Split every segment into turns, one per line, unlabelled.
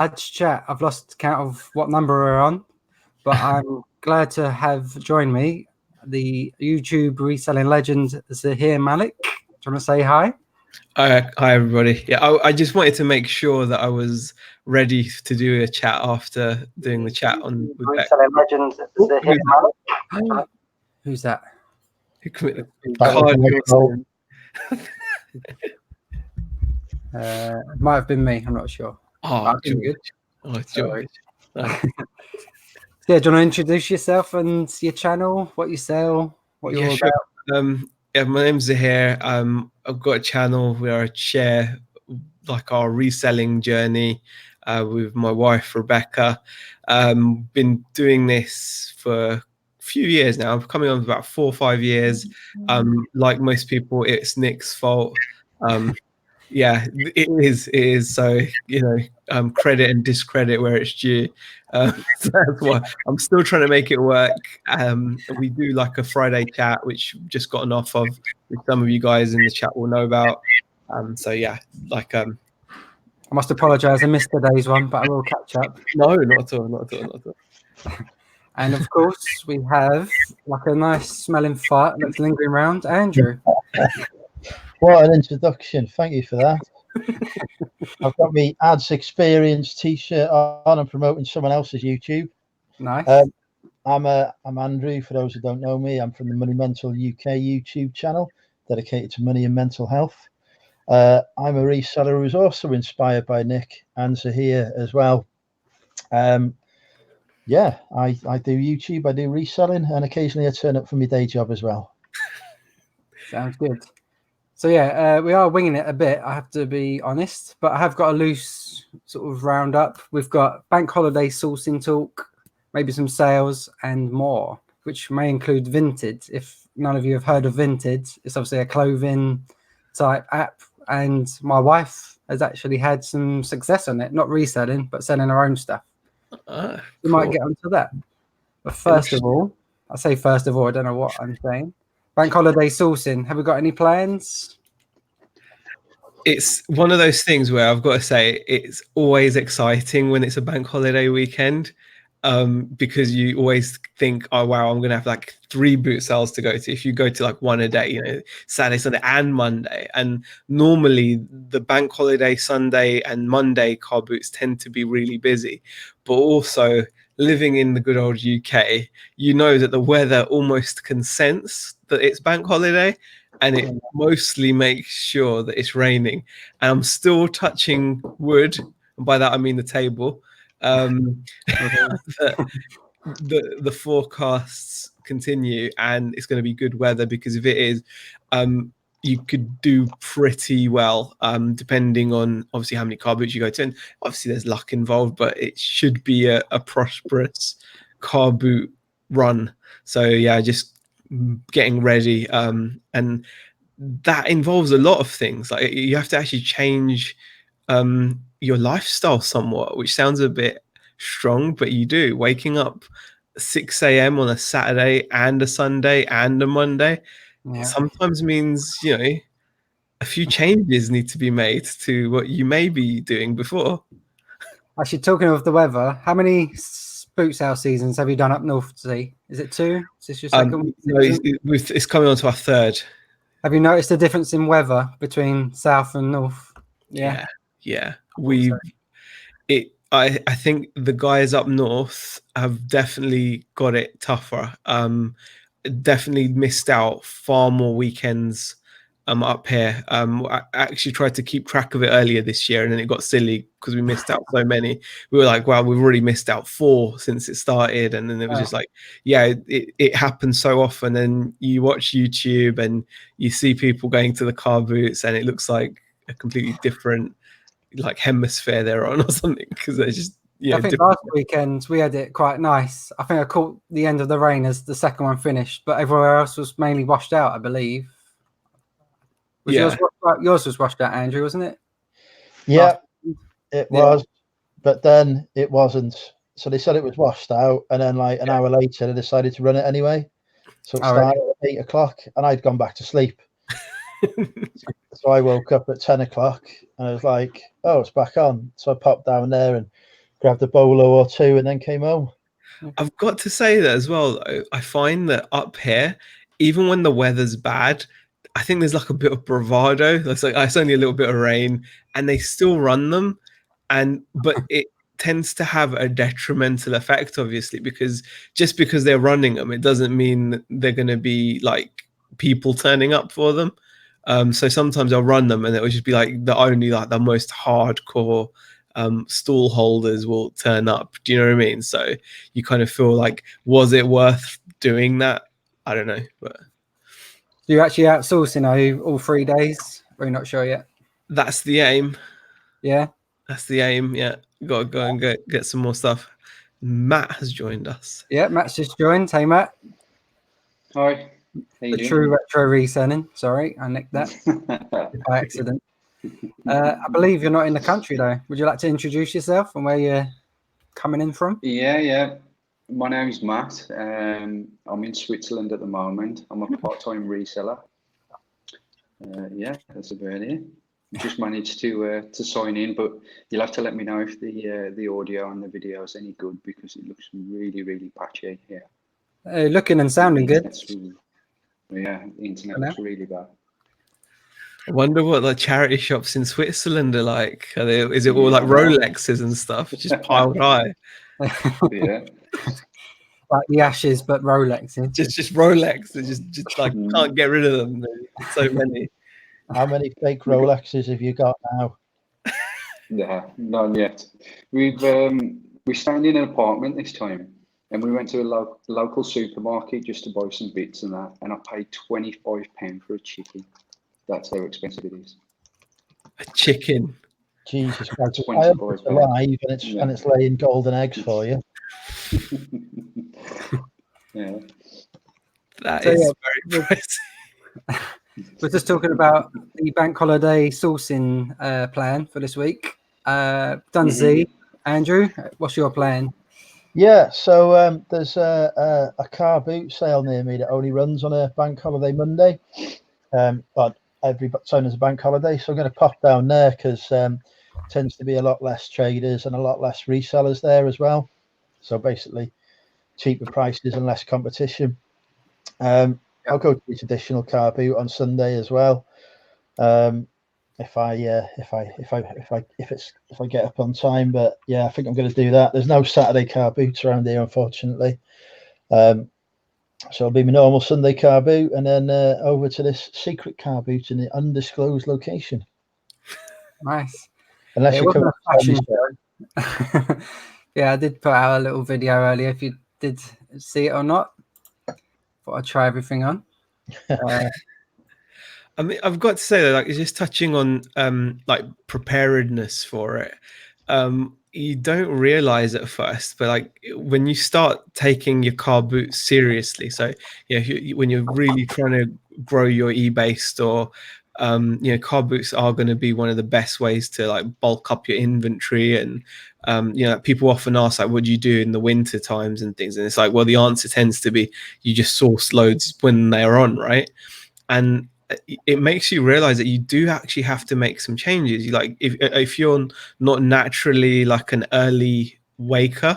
Let's chat. I've lost count of what number we're on, but I'm glad to have joined me the YouTube reselling legend Zahir Malik. Do you want to say hi?
Hi everybody. Yeah, I just wanted to make sure that I was ready to do a chat after doing the chat on with Beck.
Reselling legend Zahir Malik. Who's that?
Who committed
It might have been me. I'm not sure.
Oh, George. Oh, George.
Yeah, do you want to introduce yourself and your channel, what you sell, what you're all about?
Yeah, my name's Zahir. I've got a channel where I share like our reselling journey with my wife Rebecca. Been doing this for a few years now. I'm coming on about 4 or 5 years. Like most people, it's Nick's fault. Yeah, it is. So, credit and discredit where it's due. So that's why I'm still trying to make it work. We do like a Friday chat, which we've just gotten off of, which some of you guys in the chat will know about. So yeah, I
must apologize. I missed today's one, but I will catch up.
No, not at all.
And of course, we have like a nice smelling fart that's lingering around, Andrew.
What an introduction. Thank you for that. I've got my ads experience t-shirt on and promoting someone else's YouTube.
Nice.
I'm Andrew, for those who don't know me. I'm from the Money Mental UK YouTube channel dedicated to money and mental health. I'm a reseller who's also inspired by Nick and Zahir as well. Yeah, I do YouTube, I do reselling, and occasionally I turn up for my day job as well.
Sounds good. So yeah, we are winging it a bit, I have to be honest, but I have got a loose sort of roundup. We've got bank holiday sourcing talk, maybe some sales and more, which may include Vinted. If none of you have heard of Vinted, it's obviously a clothing type app, and my wife has actually had some success on it, not reselling, but selling her own stuff. We might get onto that. But first of all, I don't know what I'm saying. Bank holiday sourcing. Have we got any plans?
It's one of those things where I've got to say it's always exciting when it's a bank holiday weekend, because you always think, oh wow, I'm gonna have like 3 boot sales to go to. If you go to like one a day, Saturday, Sunday, and Monday, and normally the bank holiday Sunday and Monday car boots tend to be really busy, but also living in the good old UK, that the weather almost can sense that it's bank holiday, and it mostly makes sure that it's raining. And I'm still touching wood, and by that I mean the table. The forecasts continue, and it's going to be good weather, because if it is, you could do pretty well, depending on obviously how many car boots you go to. And obviously there's luck involved, but it should be a prosperous car boot run. So yeah, just getting ready, and that involves a lot of things. Like you have to actually change your lifestyle somewhat, which sounds a bit strong, but you do. Waking up 6 a.m. on a Saturday and a Sunday and a Monday sometimes means a few changes need to be made to what you may be doing before.
Actually, talking of the weather, how many boot sale seasons have you done up north? See, is it 2? Is this your second?
No, it's coming on to our 3rd.
Have you noticed the difference in weather between south and north?
Yeah. I think the guys up north have definitely got it tougher. Definitely missed out far more weekends up here. I actually tried to keep track of it earlier this year, and then it got silly because we missed out so many. We were like, wow, we've already missed out 4 since it started. And then it was just like, yeah, it happens so often. And you watch YouTube and you see people going to the car boots, and it looks like a completely different like hemisphere they're on or something, because they're just
I think last weekend we had it quite nice. I think I caught the end of the rain as the second one finished, but everywhere else was mainly washed out, I believe. Yours was washed out, Andrew, wasn't it?
Yeah, it was, but then it wasn't. So they said it was washed out, and then like an hour later they decided to run it anyway. So it started at 8 o'clock, and I'd gone back to sleep. So I woke up at 10 o'clock, and I was like, oh, it's back on. So I popped down there, and grabbed a bolo or two, and then came home.
I've got to say that as well, though. I find that up here, even when the weather's bad, I think there's like a bit of bravado. It's only a little bit of rain, and they still run them, but it tends to have a detrimental effect, obviously, because just because they're running them, it doesn't mean they're going to be like people turning up for them. So sometimes I'll run them, and it will just be like the most hardcore stall holders will turn up. Do you know what I mean? So you kind of feel like, was it worth doing that? I don't know, but
You're actually outsourcing, are you, all 3 days? Or you're not sure yet?
that's the aim.
Yeah.
That's the aim. Yeah, got to go and get some more stuff. Matt has joined us.
Yeah, Matt's just joined. Hey, Matt.
Hi.
The true retro reselling. Sorry, I nicked that by accident. I believe you're not in the country, though. Would you like to introduce yourself and where you're coming in from?
Yeah. My name's Matt. I'm in Switzerland at the moment. I'm a part-time reseller. Yeah, that's about it. Just managed to sign in, but you'll have to let me know if the audio and the video is any good, because it looks really, really patchy here.
Looking and sounding good.
Yeah, the internet looks really bad.
I wonder what the charity shops in Switzerland are like. Is it all like Rolexes and stuff, just piled high?
Yeah.
Like the Ashes, but Rolexes.
Just Rolex. Just like can't get rid of them. There's so many.
How many fake Rolexes have you got now?
Yeah, none yet. We stayed in an apartment this time, and we went to a local supermarket just to buy some bits and that, and I paid £25 for a chicken. That's how expensive it is.
A chicken.
Jesus Christ! I hope it's alive and it's laying golden eggs for you.
Yeah.
That is very impressive.
We're just talking about the bank holiday sourcing plan for this week. Done Z. Andrew, what's your plan?
Yeah, so there's a car boot sale near me that only runs on a bank holiday Monday. But every time there's a bank holiday, so I'm going to pop down there because tends to be a lot less traders and a lot less resellers there as well. So basically, cheaper prices and less competition. I'll go to the traditional car boot on Sunday as well. If I get up on time, but yeah, I think I'm going to do that. There's no Saturday car boots around here, unfortunately. So it'll be my normal Sunday car boot, and then over to this secret car boot in the undisclosed location.
Nice.
Unless you come
fashion show. Yeah, I did put out a little video earlier. If you did see it or not, thought I'd try everything on.
I mean, I've got to say that, like, it's just touching on like preparedness for it. You don't realize at first, but like when you start taking your car boot seriously, so when you're really trying to grow your eBay store, car boots are going to be one of the best ways to like bulk up your inventory. And people often ask, like, what do you do in the winter times and things, and it's like, well, the answer tends to be you just source loads when they're on, right? And it makes you realize that you do actually have to make some changes. You like, if you're not naturally like an early waker,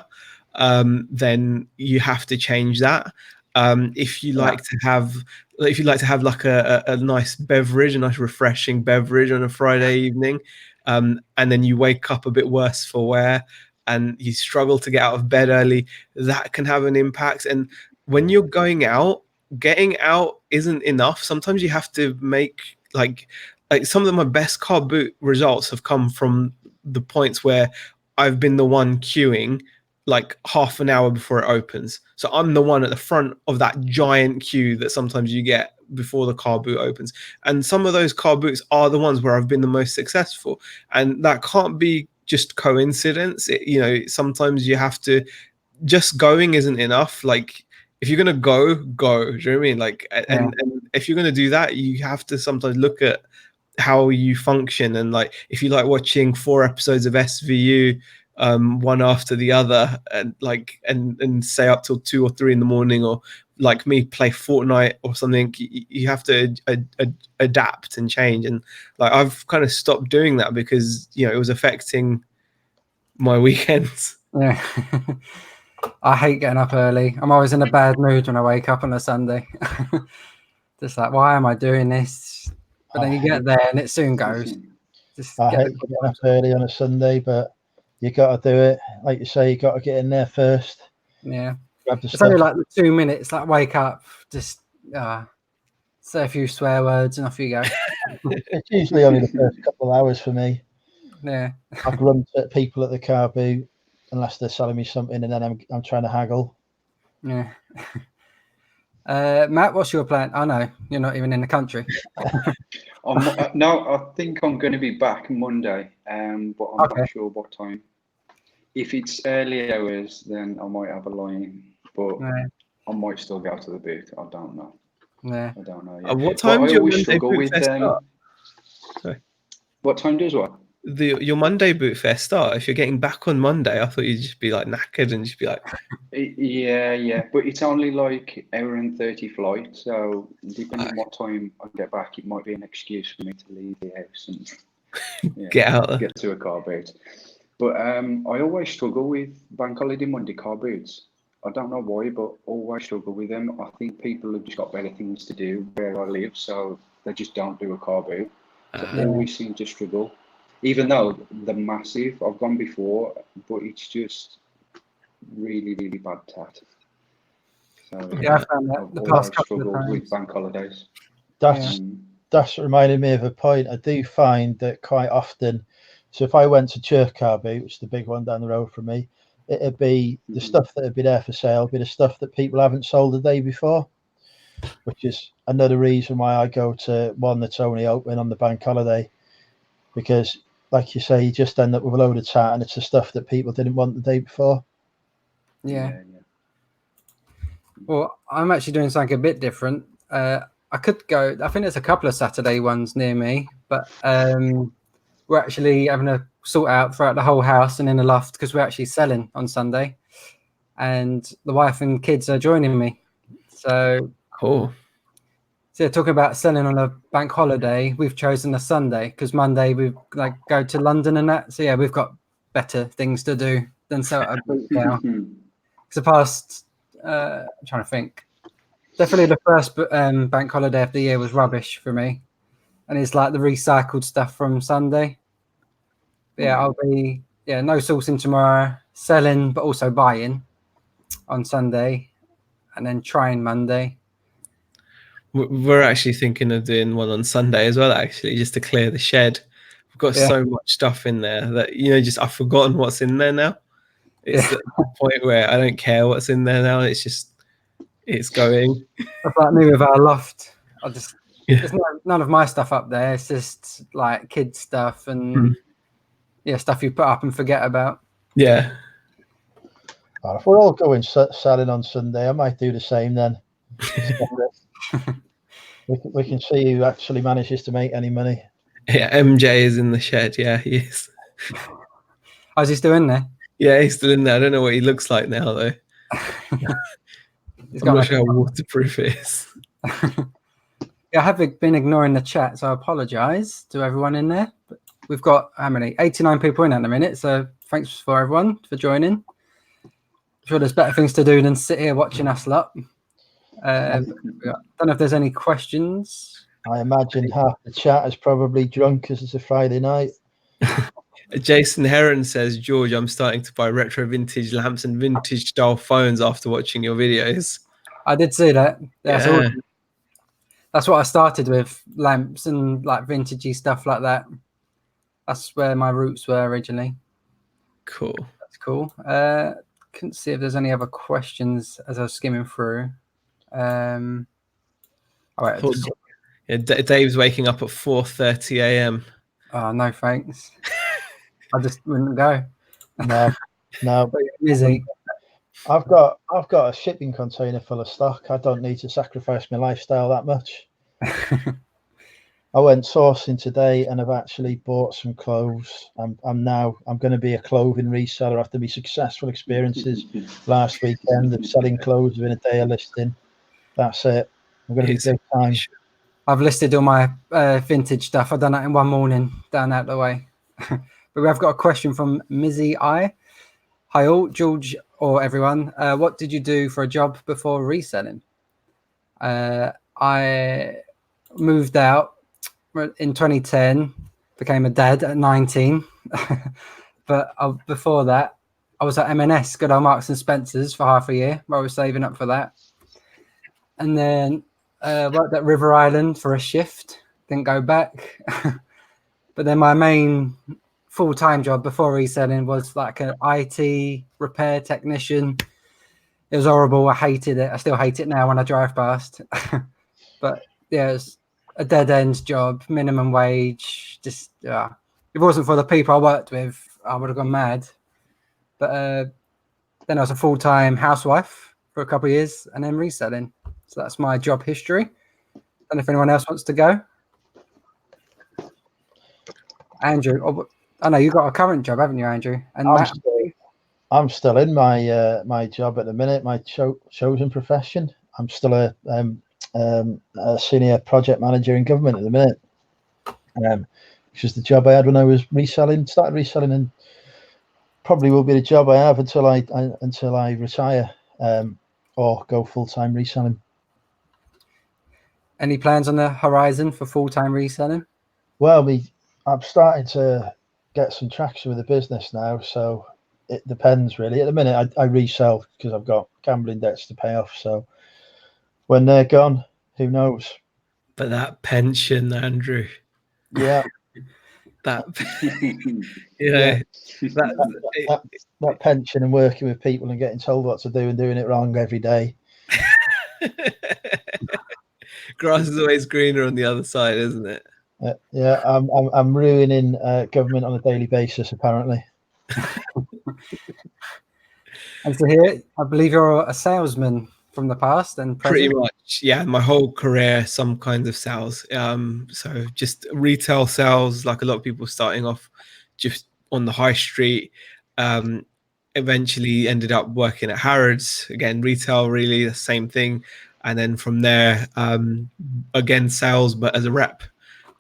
then you have to change that. If you like to have like a nice beverage, a nice refreshing beverage on a Friday evening, and then you wake up a bit worse for wear and you struggle to get out of bed early, that can have an impact. And when you're going out, getting out isn't enough. Sometimes you have to make like some of my best car boot results have come from the points where I've been the one queuing like half an hour before it opens. So I'm the one at the front of that giant queue that sometimes you get before the car boot opens. And some of those car boots are the ones where I've been the most successful. And that can't be just coincidence. Sometimes you have to, just going isn't enough. Like, if you're gonna go. Do you know what I mean? Like, and if you're gonna do that, you have to sometimes look at how you function. And like, if you like watching 4 episodes of SVU, one after the other, and like, and stay up till 2 or 3 in the morning, or like me, play Fortnite or something, you have to adapt and change. And like, I've kind of stopped doing that because it was affecting my weekends.
Yeah. I hate getting up early. I'm always in a bad mood when I wake up on a Sunday. Just like, why am I doing this? But then you get there and it soon goes. Just
I
get
hate getting up early on a Sunday, but you got to do it. Like you say, you got to get in there first.
Yeah.
Grab the
It's
stuff.
only like the 2 minutes, like wake up, just say a few swear words and off you go.
It's usually only the first couple of hours for me.
Yeah.
I grunt at people at the car boot unless they're selling me something, and then I'm trying to haggle.
Yeah. Matt, what's your plan? Oh no, you're not even in the country.
No, I think I'm going to be back Monday, but I'm not sure what time. If it's early hours, then I might have a line, but I might still go to the booth. I don't know.
Yeah.
I don't know yet.
What time does your Monday boot fest start?
What time does what?
Your Monday boot fest start? If you're getting back on Monday, I thought you'd just be like knackered and just be like.
Yeah, but it's only like hour and 30 flight, so depending on what time I get back, it might be an excuse for me to leave the house and get to a car boot. But I always struggle with bank holiday Monday car boots. I don't know why, but always struggle with them. I think people have just got better things to do where I live, so they just don't do a car boot. So I always seem to struggle, even though they're massive. I've gone before, but it's just really, really bad tat. So
I found that
I've
the
always
past couple of
struggled with
times.
bank holidays.
That's reminded me of a point. I do find that quite often. So if I went to Church Car Boot, which is the big one down the road from me, it'd be the stuff that would be there for sale, be the stuff that people haven't sold the day before, which is another reason why I go to one that's only open on the bank holiday, because, like you say, you just end up with a load of tat, and it's the stuff that people didn't want the day before.
Yeah. Well, I'm actually doing something a bit different. I could go. I think there's a couple of Saturday ones near me, but we're actually having to sort out throughout the whole house and in the loft because we're actually selling on Sunday, and the wife and kids are joining me. So
cool.
So talking about selling on a bank holiday, we've chosen a Sunday because Monday we like go to London and that. So yeah, we've got better things to do than sell a boot now. Because the past, I'm trying to think. Definitely the first bank holiday of the year was rubbish for me, and it's like the recycled stuff from Sunday. But yeah, I'll be no sourcing tomorrow, selling but also buying on Sunday, and then trying Monday.
We're actually thinking of doing one on Sunday as well, actually, just to clear the shed. We've got so much stuff in there that, just I've forgotten what's in there now. It's the point where I don't care what's in there now. It's going.
That's like me with our loft. There's none of my stuff up there. It's just like kids stuff and stuff you put up and forget about.
Yeah.
If we're all going selling on Sunday, I might do the same then. we can see who actually manages to make any money.
Yeah, MJ is in the shed. Yeah, he is.
Oh, is he still in there?
Yeah, he's still in there. I don't know what he looks like now, though. I'm not sure how waterproof it is.
I have been ignoring the chat, so I apologise to everyone in there. But we've got, how many? 89 people in at the minute, so thanks for everyone for joining. I'm sure there's better things to do than sit here watching us lot. I don't know if there's any questions.
I imagine half the chat is probably drunk because it's a Friday night.
Jason Heron says, George, I'm starting to buy retro vintage lamps and vintage style phones after watching your videos.
I did see that. That's what I started with, lamps and like vintagey stuff like that. That's where my roots were originally.
Cool.
That's cool. Couldn't see if there's any other questions as I was skimming through. All right.
Dave's waking up at 4:30 a.m.
Oh, no, thanks. I just wouldn't go.
No.
Busy.
I've got a shipping container full of stock. I don't need to sacrifice my lifestyle that much. I went sourcing today and I've actually bought some clothes. I'm going to be a clothing reseller after my successful experiences last weekend of selling clothes within a day of listing. That's it. I'm going to be big time.
I've listed all my vintage stuff. I've done that in one morning, down out the way. But we have got a question from Mizzy I. Hi all, George or everyone. What did you do for a job before reselling? I moved out in 2010, became a dad at 19. But before that, I was at M&S, good old Marks and Spencer's, for half a year, where I was saving up for that. And then worked at River Island for a shift, didn't go back. But then my main full-time job before reselling was like an IT repair technician. It was horrible. I hated it. I still hate it now when I drive past. But yeah, it was a dead-end job, minimum wage. Just if it wasn't for the people I worked with, I would have gone mad. But then I was a full-time housewife for a couple of years, and then reselling. So that's my job history. Don't know if anyone else wants to go. Andrew, I know you got a current job, haven't you, Andrew? And Matt,
I'm still in my job at the minute, my chosen profession. I'm still a senior project manager in government at the minute, which is the job I had when I was started reselling, and probably will be the job I have until I retire or go full-time reselling.
any plans on the horizon for full-time reselling?
Well, I'm starting to get some traction with the business now, so it depends really. At the minute, I resell because I've got gambling debts to pay off. So when they're gone, who knows?
But that pension, Andrew.
Yeah.
That you know,
that pension and working with people and getting told what to do and doing it wrong every day.
Grass is always greener on the other side, isn't it?
Yeah, I'm ruining government on a daily basis, apparently.
And so here, I believe you're a salesman from the past and present.
Pretty much, yeah. My whole career, some kinds of sales. So just retail sales, like a lot of people starting off just on the high street. Eventually ended up working at Harrods, again, retail, really the same thing. And then from there, again, sales, but as a rep.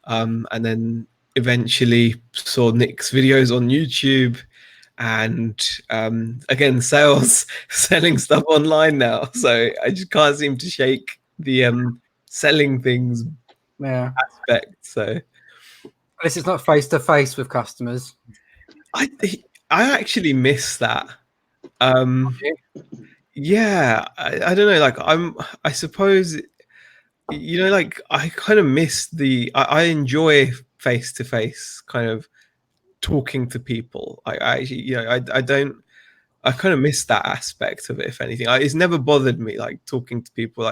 And then eventually saw Nick's videos on YouTube, and again, sales, selling stuff online now. So I just can't seem to shake the selling things aspect. So
this is not face-to-face with customers.
I actually miss that. Yeah, I don't know, like I suppose, you know, like I kind of miss I enjoy face-to-face kind of talking to people. I kind of miss that aspect of it. If anything, it's never bothered me, like talking to people,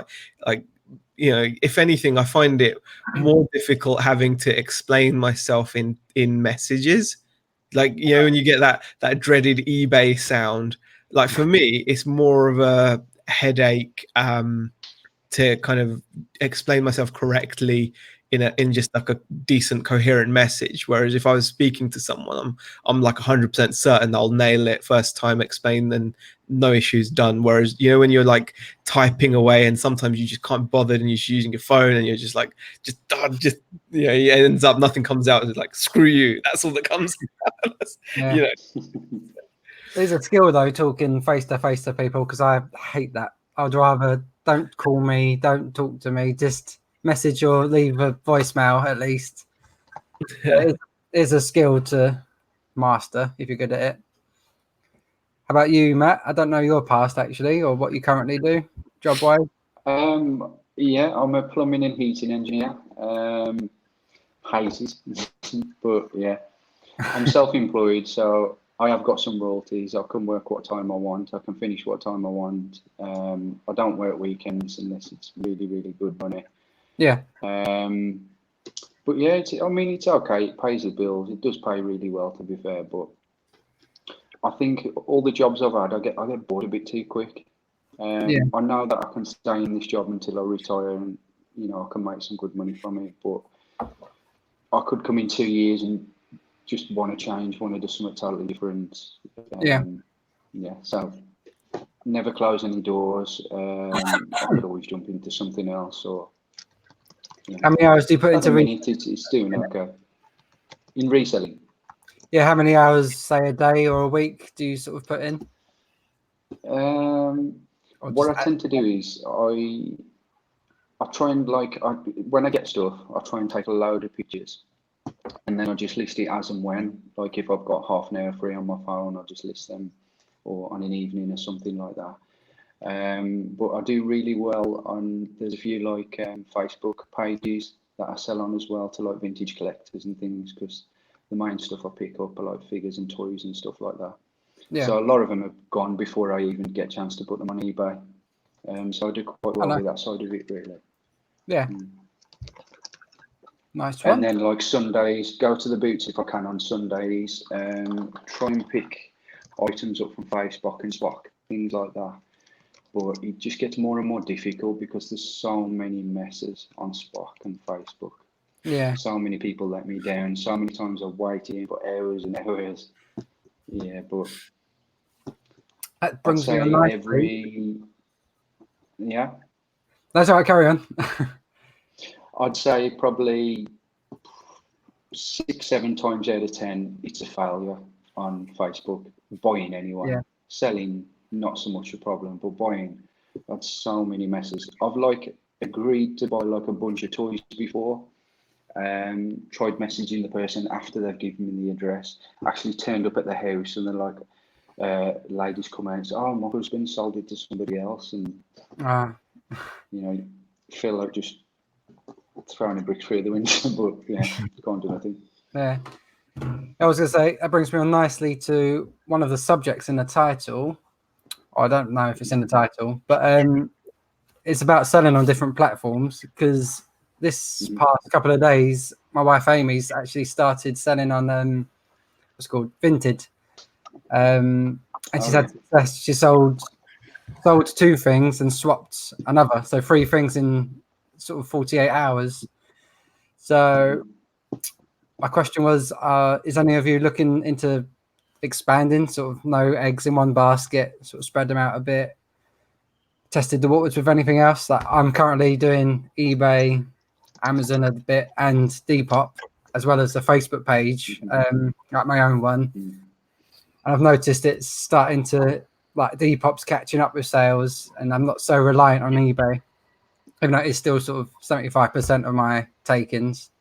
like you know, if anything, I find it more difficult having to explain myself in messages. Like, you know, when you get that dreaded eBay sound, like for me, it's more of a headache to kind of explain myself correctly in just like a decent coherent message. Whereas if I was speaking to someone, I'm like 100% certain I'll nail it first time, explain, and no issues, done. Whereas, you know, when you're like typing away and sometimes you just can't bother and you're just using your phone and you're just like just you know, it ends up nothing comes out. It's like, screw you, that's all that comes out.
Yeah.
You know,
There's a skill though, talking face-to-face to people, because I hate that. I'd rather don't call me, don't talk to me, just message or leave a voicemail at least. It is a skill to master if you're good at it. How about you, Matt? I don't know your past actually, or what you currently do job-wise.
Yeah, I'm a plumbing and heating engineer. Houses, but yeah, I'm self-employed, so I have got some royalties. I can work what time I want. I can finish what time I want. I don't work weekends unless it's really, really good money.
Yeah.
But yeah, it's okay. It pays the bills. It does pay really well, to be fair. But I think all the jobs I've had, I get bored a bit too quick. I know that I can stay in this job until I retire, and you know, I can make some good money from it. But I could come in 2 years and just want to change, want to do something totally different. So never close any doors. I could always jump into something else. Or
how many hours do you put into
reselling? It's doing okay. In reselling,
Yeah, how many hours, say, a day or a week do you sort of put in? Or
What
just
I tend to do is I try and when I get stuff, I try and take a load of pictures, and then I just list it as and when. Like if I've got half an hour free on my phone, I'll just list them, or on an evening or something like that. But I do really well on. There's a few like Facebook pages that I sell on as well to like vintage collectors and things, because the main stuff I pick up are like figures and toys and stuff like that.
Yeah.
So a lot of them have gone before I even get a chance to put them on eBay. So I do quite well with that side of it, really.
Yeah. Nice
And
one.
then like Sundays, go to the boots if I can on Sundays. Try and pick items up from Facebook and Spock, things like that. But it just gets more and more difficult because there's so many messes on Spock and Facebook.
Yeah.
So many people let me down. So many times I've waited for hours and hours. Yeah, but
That
I'd
brings me
say
on nicely.
yeah,
That's all right, carry on.
I'd say probably 6, 7 times out of 10, it's a failure on Facebook. Buying anyway.
Yeah.
Selling, not so much a problem, but buying, that's so many messes. I've like agreed to buy like a bunch of toys before. Tried messaging the person after they've given me the address. Actually turned up at the house, and then like ladies come out and say, "Oh, my husband sold it to somebody else," and you know, feel like just throwing a brick through the window, but yeah, can't do nothing.
Yeah. I was going to say, that brings me on nicely to one of the subjects in the title. I don't know if it's in the title, but it's about selling on different platforms, because this past couple of days, my wife Amy's actually started selling on what's called Vinted. And she's had success. She sold 2 things and swapped another, so 3 things in sort of 48 hours. So my question was, is any of you looking into expanding, sort of no eggs in one basket, sort of spread them out a bit, tested the waters with anything else? Like I'm currently doing eBay, Amazon a bit, and Depop, as well as the Facebook page, like my own one. And I've noticed it's starting to, like, Depop's catching up with sales, and I'm not so reliant on eBay, even though it's still sort of 75% of my take-ins.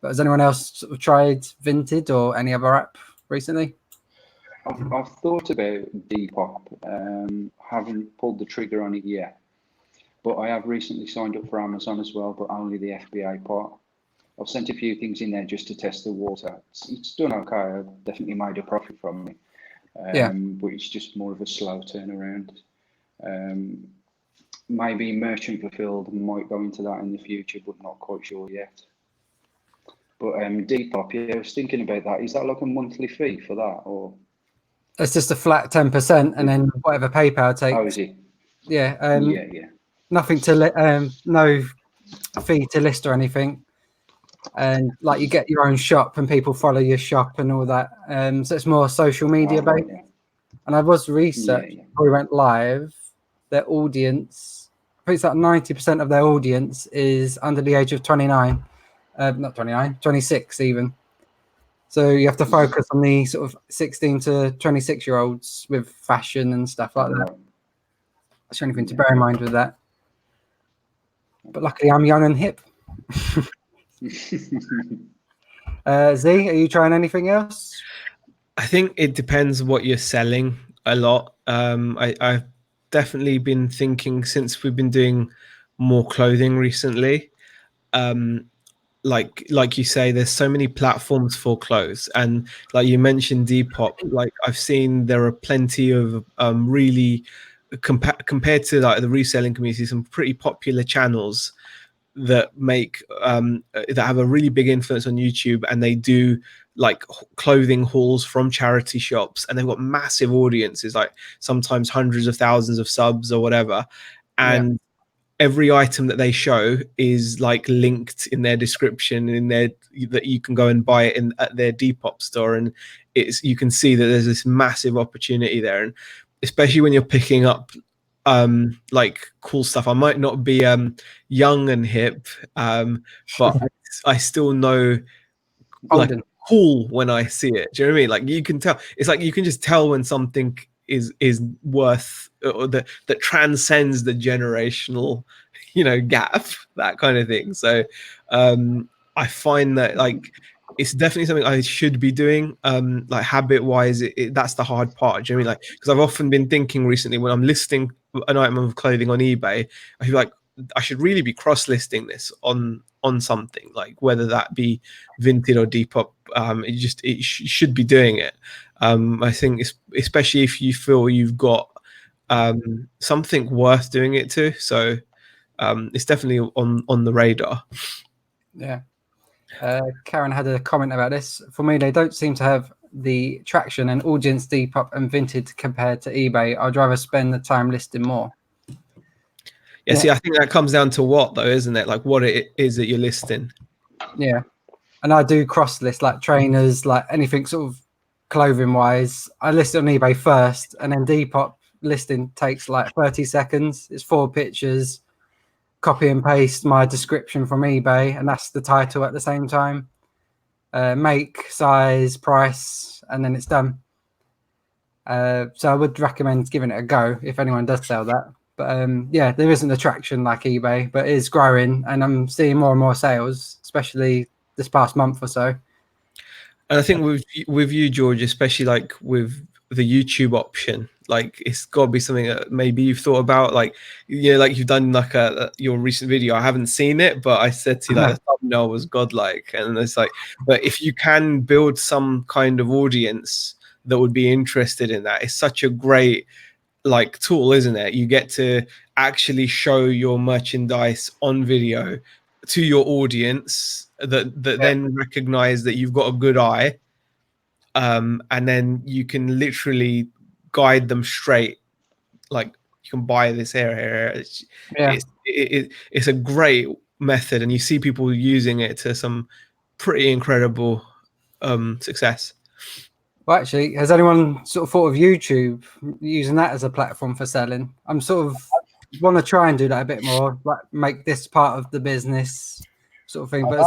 But has anyone else sort of tried Vinted or any other app recently?
I've thought about Depop. Haven't pulled the trigger on it yet, but I have recently signed up for Amazon as well, but only the FBA part. I've sent a few things in there just to test the water. It's done okay. I've definitely made a profit from it. But it's just more of a slow turnaround. Maybe merchant fulfilled might go into that in the future, but not quite sure yet. But Depop, yeah, I was thinking about that. Is that like a monthly fee for that, or?
It's just a flat 10%, and then whatever PayPal takes.
Oh, is it?
Yeah.
Yeah.
Nothing to no fee to list or anything, and like you get your own shop and people follow your shop and all that. So it's more social media based.
Yeah.
And I was researching before we went live. Their audience, I think it's like 90% of their audience is under the age of 29. Not 29, 26 even. So you have to focus on the sort of 16 to 26-year-olds with fashion and stuff like that. That's the only thing to bear in mind with that. But luckily, I'm young and hip. Z, are you trying anything else?
I think it depends what you're selling a lot. I've definitely been thinking, since we've been doing more clothing recently, like you say, there's so many platforms for clothes, and like you mentioned Depop, like I've seen there are plenty of really compared to like the reselling community, some pretty popular channels that make that have a really big influence on YouTube, and they do like clothing hauls from charity shops, and they've got massive audiences, like sometimes hundreds of thousands of subs or whatever, and every item that they show is like linked in their description, in their that you can go and buy it at their Depop store, and you can see that there's this massive opportunity there, and especially when you're picking up like cool stuff. I might not be young and hip, but I still know like cool when I see it. Do you know what I mean? Like you can tell. It's like you can just tell when something is worth, or that transcends the generational, gap, that kind of thing. So I find that like it's definitely something I should be doing. Like habit wise, that's the hard part. Do you know what I mean? Like, because I've often been thinking recently when I'm listing an item of clothing on eBay, I feel like I should really be cross-listing this on something, like whether that be Vinted or Depop. It should be doing it. I think especially if you feel you've got something worth doing it to. So it's definitely on the radar.
Yeah. Karen had a comment about this. For me, they don't seem to have the traction and audience Depop and Vinted compared to eBay. I'd rather spend the time listing more.
Yeah, see, I think that comes down to what, though, isn't it? Like what it is that you're listing.
Yeah. And I do cross list, like trainers, like anything sort of clothing wise. I list it on eBay first, and then Depop listing takes like 30 seconds. It's 4 pictures, copy and paste my description from eBay, and that's the title at the same time. Make, size, price, and then it's done. So I would recommend giving it a go if anyone does sell that. But yeah, there isn't a traction like eBay, but it is growing, and I'm seeing more and more sales, especially this past month or so.
And I think with you, George, especially like with the YouTube option, like it's got to be something that maybe you've thought about, like like you've done like your recent video. I haven't seen it, but I said to you like the thumbnail was godlike, and it's like, but if you can build some kind of audience that would be interested in that, it's such a great like tool, isn't it? You get to actually show your merchandise on video to your audience that then recognize that you've got a good eye, and then you can literally guide them straight, like you can buy this here. It's a great method, and you see people using it to some pretty incredible success.
Well, actually, has anyone sort of thought of YouTube, using that as a platform for selling? I'm sort of want to try and do that a bit more, like make this part of the business sort of thing. But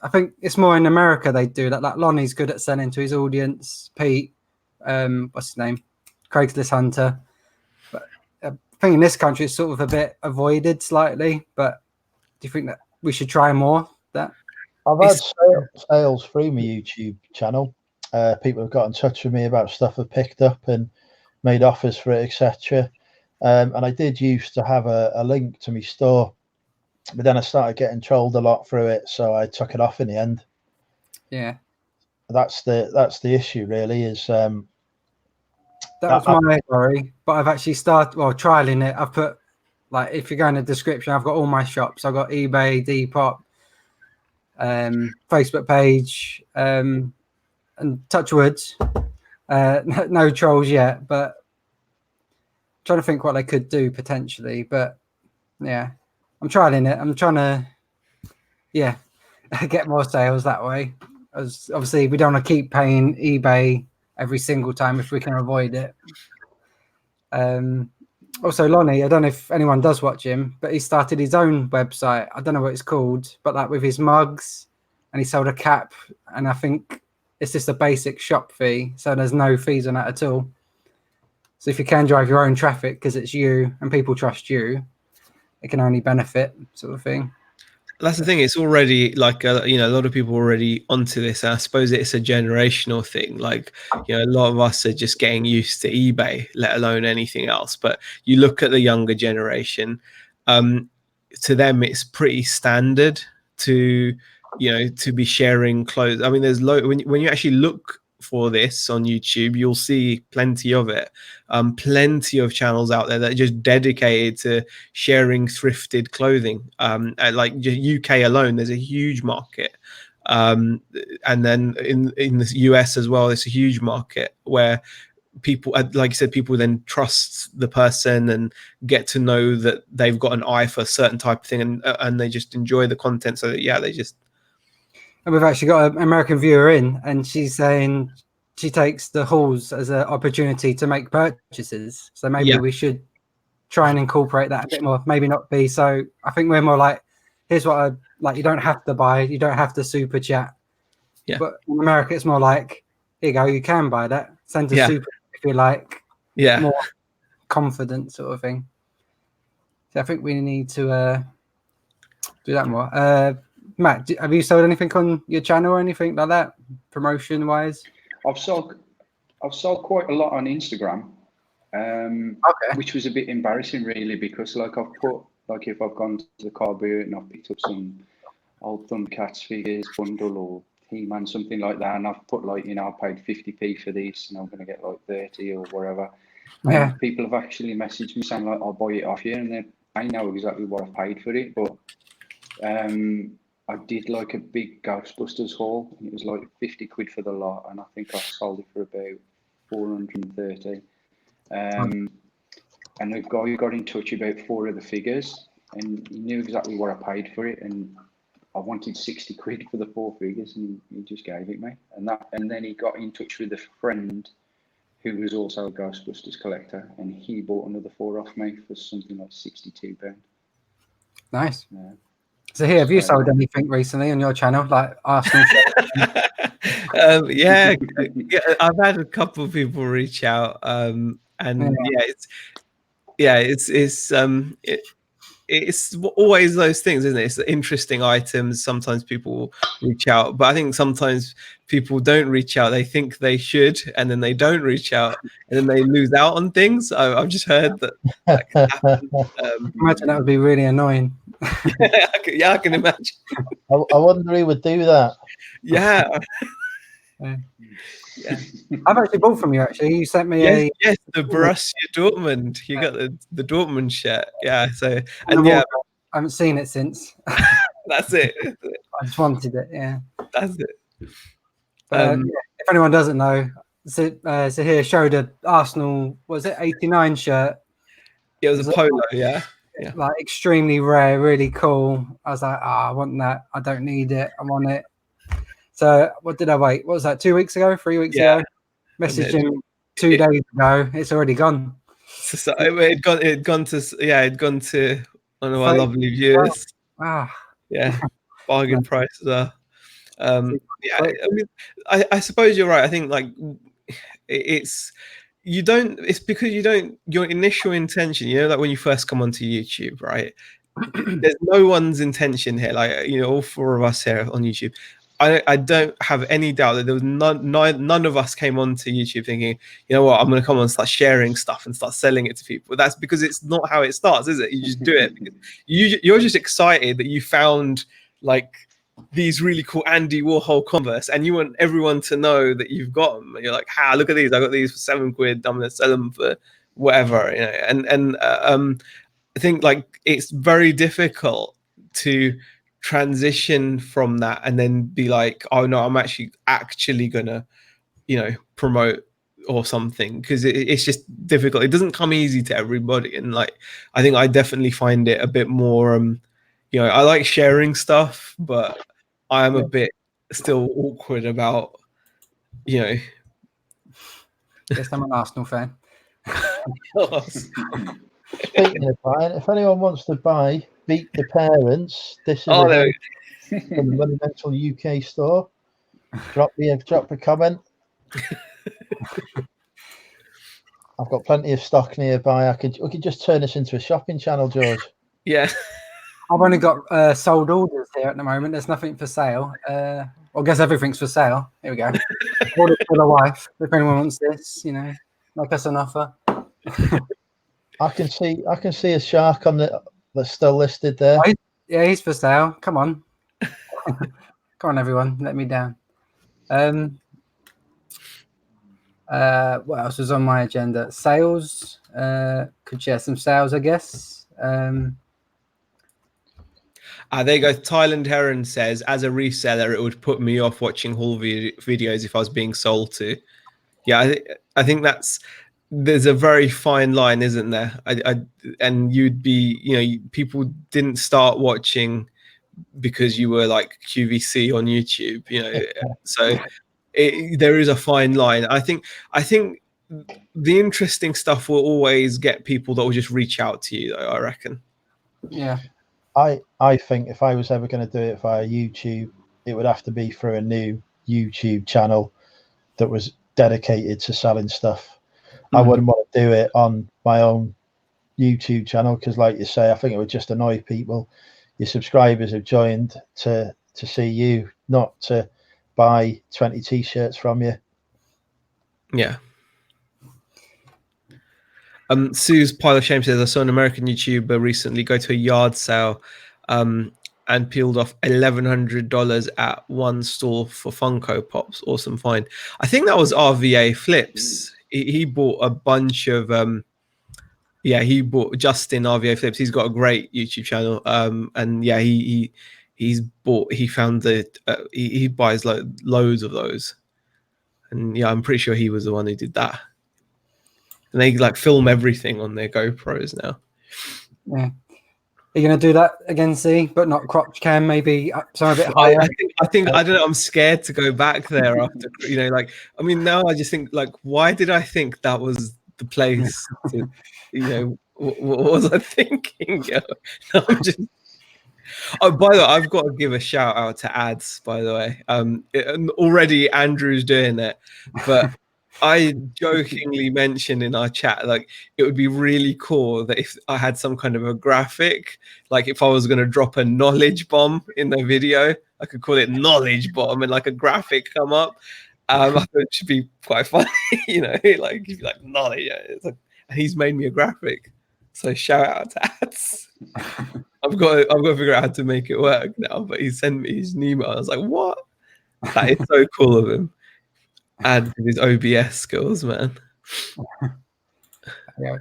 I think it's more in America they do that. Like Lonnie's good at selling to his audience. Pete, what's his name? Craigslist Hunter. But I think in this country it's sort of a bit avoided slightly. But do you think that we should try more that?
I've had sales through my YouTube channel. People have got in touch with me about stuff I've picked up and made offers for it, etc. And I did used to have a link to my store, but then I started getting trolled a lot through it, so I took it off in the end.
Yeah,
that's the issue, really. Is that
was my worry, but I've actually started trialing it. I've put, like, if you go in the description, I've got all my shops. I've got eBay, Depop, Facebook page, and touch wood, no trolls yet, but I'm trying to think what they could do potentially. But yeah, I'm trying it. I'm trying to get more sales that way. As obviously we don't want to keep paying eBay every single time if we can avoid it. Also, Lonnie, I don't know if anyone does watch him, but he started his own website. I don't know what it's called, but like with his mugs, and he sold a cap, and I think it's just a basic shop fee, so there's no fees on that at all. So if you can drive your own traffic because it's you and people trust you, it can only benefit, sort of thing.
That's the thing. It's already like a lot of people are already onto this. I suppose it's a generational thing. Like a lot of us are just getting used to eBay, let alone anything else. But you look at the younger generation, to them it's pretty standard to be sharing clothes. I mean, there's when you actually look for this on YouTube, you'll see plenty of it. Plenty of channels out there that are just dedicated to sharing thrifted clothing. Like just UK alone, there's a huge market. And then in the US as well, it's a huge market where people, like you said, people then trust the person and get to know that they've got an eye for a certain type of thing, and they just enjoy the content. So that, they just.
And we've actually got an American viewer in, and she's saying she takes the hauls as an opportunity to make purchases. So maybe we should try and incorporate that a bit more. Maybe not be so. I think we're more like, here's what I like. You don't have to buy. You don't have to super chat.
Yeah.
But in America, it's more like, here you go, you can buy that. Send to
Yeah.
super if you like.
Yeah.
More confident sort of thing. So I think we need to do that more. Matt, have you sold anything on your channel or anything like that, promotion wise?
I've sold quite a lot on Instagram,
Okay.
which was a bit embarrassing really, because like I've put, like if I've gone to the car boot and I've picked up some old Thundercats figures bundle or He-Man, something like that, and I've put like, I paid 50p for this and I'm going to get like 30 or whatever.
Yeah.
And people have actually messaged me saying like, I'll buy it off you, and I know exactly what I paid for it. But I did like a big Ghostbusters haul, and it was like 50 quid for the lot, and I think I sold it for about 430. And the guy got in touch about 4 of the figures, and he knew exactly what I paid for it, and I wanted 60 quid for the 4 figures, and he just gave it me. And then he got in touch with a friend who was also a Ghostbusters collector, and he bought another 4 off me for something like £62.
Nice.
Yeah.
So here, have you sold anything recently on your channel, like Arsenal?
Yeah, I've had a couple of people reach out, and it's always those things, isn't it? It's interesting items. Sometimes people reach out, but I think sometimes people don't reach out. They think they should, and then they don't reach out, and then they lose out on things. I've just heard that can happen.
Imagine that would be really annoying.
Yeah, I can imagine.
I wonder who would do that.
Yeah.
Yeah. I've actually bought from you. Actually, you sent me
yes, the Borussia Dortmund. You got the Dortmund shirt. Yeah. So
I haven't seen it since.
That's it.
I just wanted it. Yeah.
That's it.
But, if anyone doesn't know, so here showed a Arsenal, was it 89 shirt?
It was a polo. Yeah.
Like extremely rare, really cool. I was like, I want that. I don't need it. I want it. So what did I wait? What was that? 2 weeks ago? 3 weeks ago? Messaged him 2 days ago. It's already gone.
So it'd gone to one of our lovely viewers.
Wow.
Yeah, bargain price as well. I mean, I suppose you're right. I think like it's because you don't, your initial intention, like when you first come onto YouTube, right? There's no one's intention here, like all 4 of us here on YouTube. I don't have any doubt that there was none of us came onto YouTube thinking, you know what, I'm going to come on and start sharing stuff and start selling it to people. That's because it's not how it starts, is it? You just do it because you're just excited that you found like these really cool Andy Warhol Converse, and you want everyone to know that you've got them. And you're like, look at these! I got these for 7 quid. I'm going to sell them for whatever, And I think like it's very difficult to transition from that and then be like, oh no, I'm actually gonna promote or something, because it's just difficult. It doesn't come easy to everybody, and like I think I definitely find it a bit more I like sharing stuff, but I am a bit still awkward about
Guess I'm an Arsenal fan.
Speaking of buying, if anyone wants to buy Beat the Parents, this is from the Monumental UK store. Drop a comment. I've got plenty of stock nearby. We could just turn this into a shopping channel, George.
Yeah.
I've only got sold orders here at the moment. There's nothing for sale. I guess everything's for sale. Here we go. Order for the wife. If anyone wants this, make us an offer.
I can see a shark on that's still listed there.
Yeah, he's for sale. Come on. Come on, everyone. Let me down. What else was on my agenda? Sales. Could share some sales, I guess.
There you go. Thailand Heron says, as a reseller, it would put me off watching haul videos if I was being sold to. Yeah, I think there's a very fine line, isn't there? And you'd be, people didn't start watching because you were like QVC on YouTube, so there is a fine line. I think the interesting stuff will always get people that will just reach out to you, though, I reckon.
Yeah.
I think if I was ever going to do it via YouTube, it would have to be through a new YouTube channel that was dedicated to selling stuff. I wouldn't want to do it on my own YouTube channel because, like you say, I think it would just annoy people. Your subscribers have joined to see you, not to buy 20 t-shirts from you.
Yeah. Sue's pile of shame says, I saw an American YouTuber recently go to a yard sale and peeled off $1,100 at one store for Funko Pops. Awesome find. I think that was RVA Flips. He bought a bunch of he bought Justin RVA Flips. He's got a great YouTube channel. And yeah, he found that he buys like loads of those. And yeah, I'm pretty sure he was the one who did that. And they like film everything on their GoPros now.
Yeah. Are you going to do that again, C, but not crotch cam, maybe some a bit higher?
I think I don't know. I'm scared to go back there after, like, I mean, now I just think, like, why did I think that was the place to, what was I thinking? I'm just. Oh, by the way, I've got to give a shout out to ads, by the way. Already Andrew's doing it, but I jokingly mentioned in our chat, like, it would be really cool that if I had some kind of a graphic, like if I was going to drop a knowledge bomb in the video, I could call it knowledge bomb and like a graphic come up. I thought it should be quite funny, like you'd be like knowledge. It's like, and he's made me a graphic. So shout out to ads. I've got to figure out how to make it work now, but he sent me his email. I was like, what? That is so cool of him. Add his OBS skills, man.
Yeah,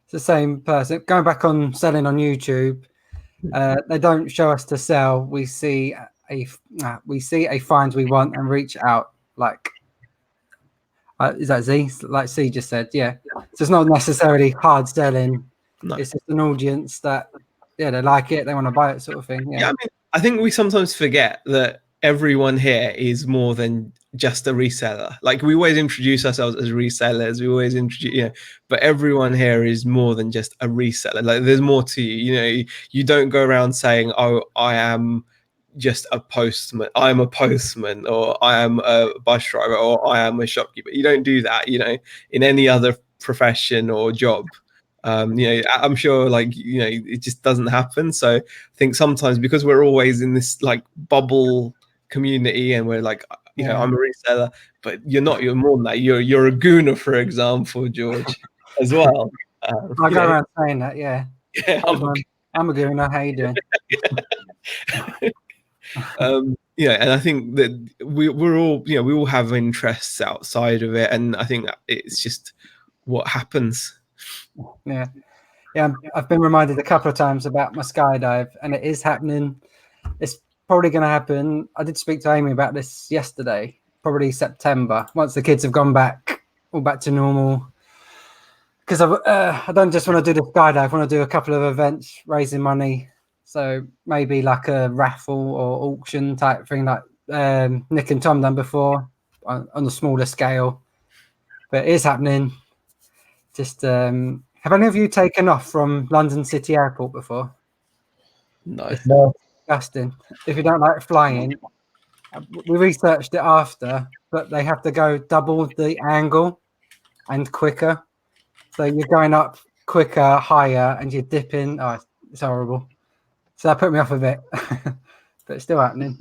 it's the same person. Going back on selling on YouTube, they don't show us to sell. We see a find we want and reach out. Like, is that Z? Like C just said, yeah. So it's not necessarily hard selling.
No.
It's just an audience that, they like it, they want to buy it, sort of thing. Yeah,
I mean, I think we sometimes forget that everyone here is more than just a reseller. Like, we always introduce ourselves as resellers. We always introduce, but everyone here is more than just a reseller. Like, there's more to you. You don't go around saying, "Oh, I am just a postman. I'm a postman, or I am a bus driver, or I am a shopkeeper." You don't do that. In any other profession or job. I'm sure, like, it just doesn't happen. So I think sometimes, because we're always in this like bubble community, and we're like, I'm a reseller, but you're not. You're more than that. You're a gooner, for example, George, as well.
I go around saying that. Yeah, I'm a gooner. How you doing?
And I think that we're all, we all have interests outside of it, and I think that it's just what happens.
Yeah. I've been reminded a couple of times about my skydive, and it is happening. It's probably going to happen. I did speak to Amy about this yesterday. Probably September, once the kids have gone back to normal. Because I don't just want to do the skydive. I want to do a couple of events raising money. So maybe like a raffle or auction type thing, like Nick and Tom done before on a smaller scale. But it is happening. Just have any of you taken off from London City Airport before?
No.
Disgusting. If you don't like flying, we researched it after, but they have to go double the angle and quicker. So you're going up quicker, higher, and you're dipping. Oh, it's horrible. So that put me off a bit, but it's still happening.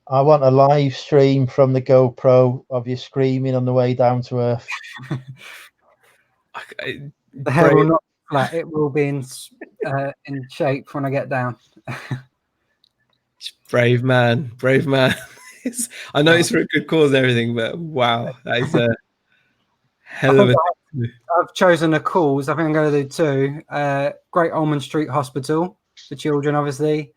I want a live stream from the GoPro of you screaming on the way down to earth.
The hair will not be flat. It will be in shape when I get down.
Brave man. I know it's for a good cause and everything, but wow, that is a hell of a thing.
I've chosen a cause. I think I'm going to do two. Great Ormond Street Hospital for children, obviously.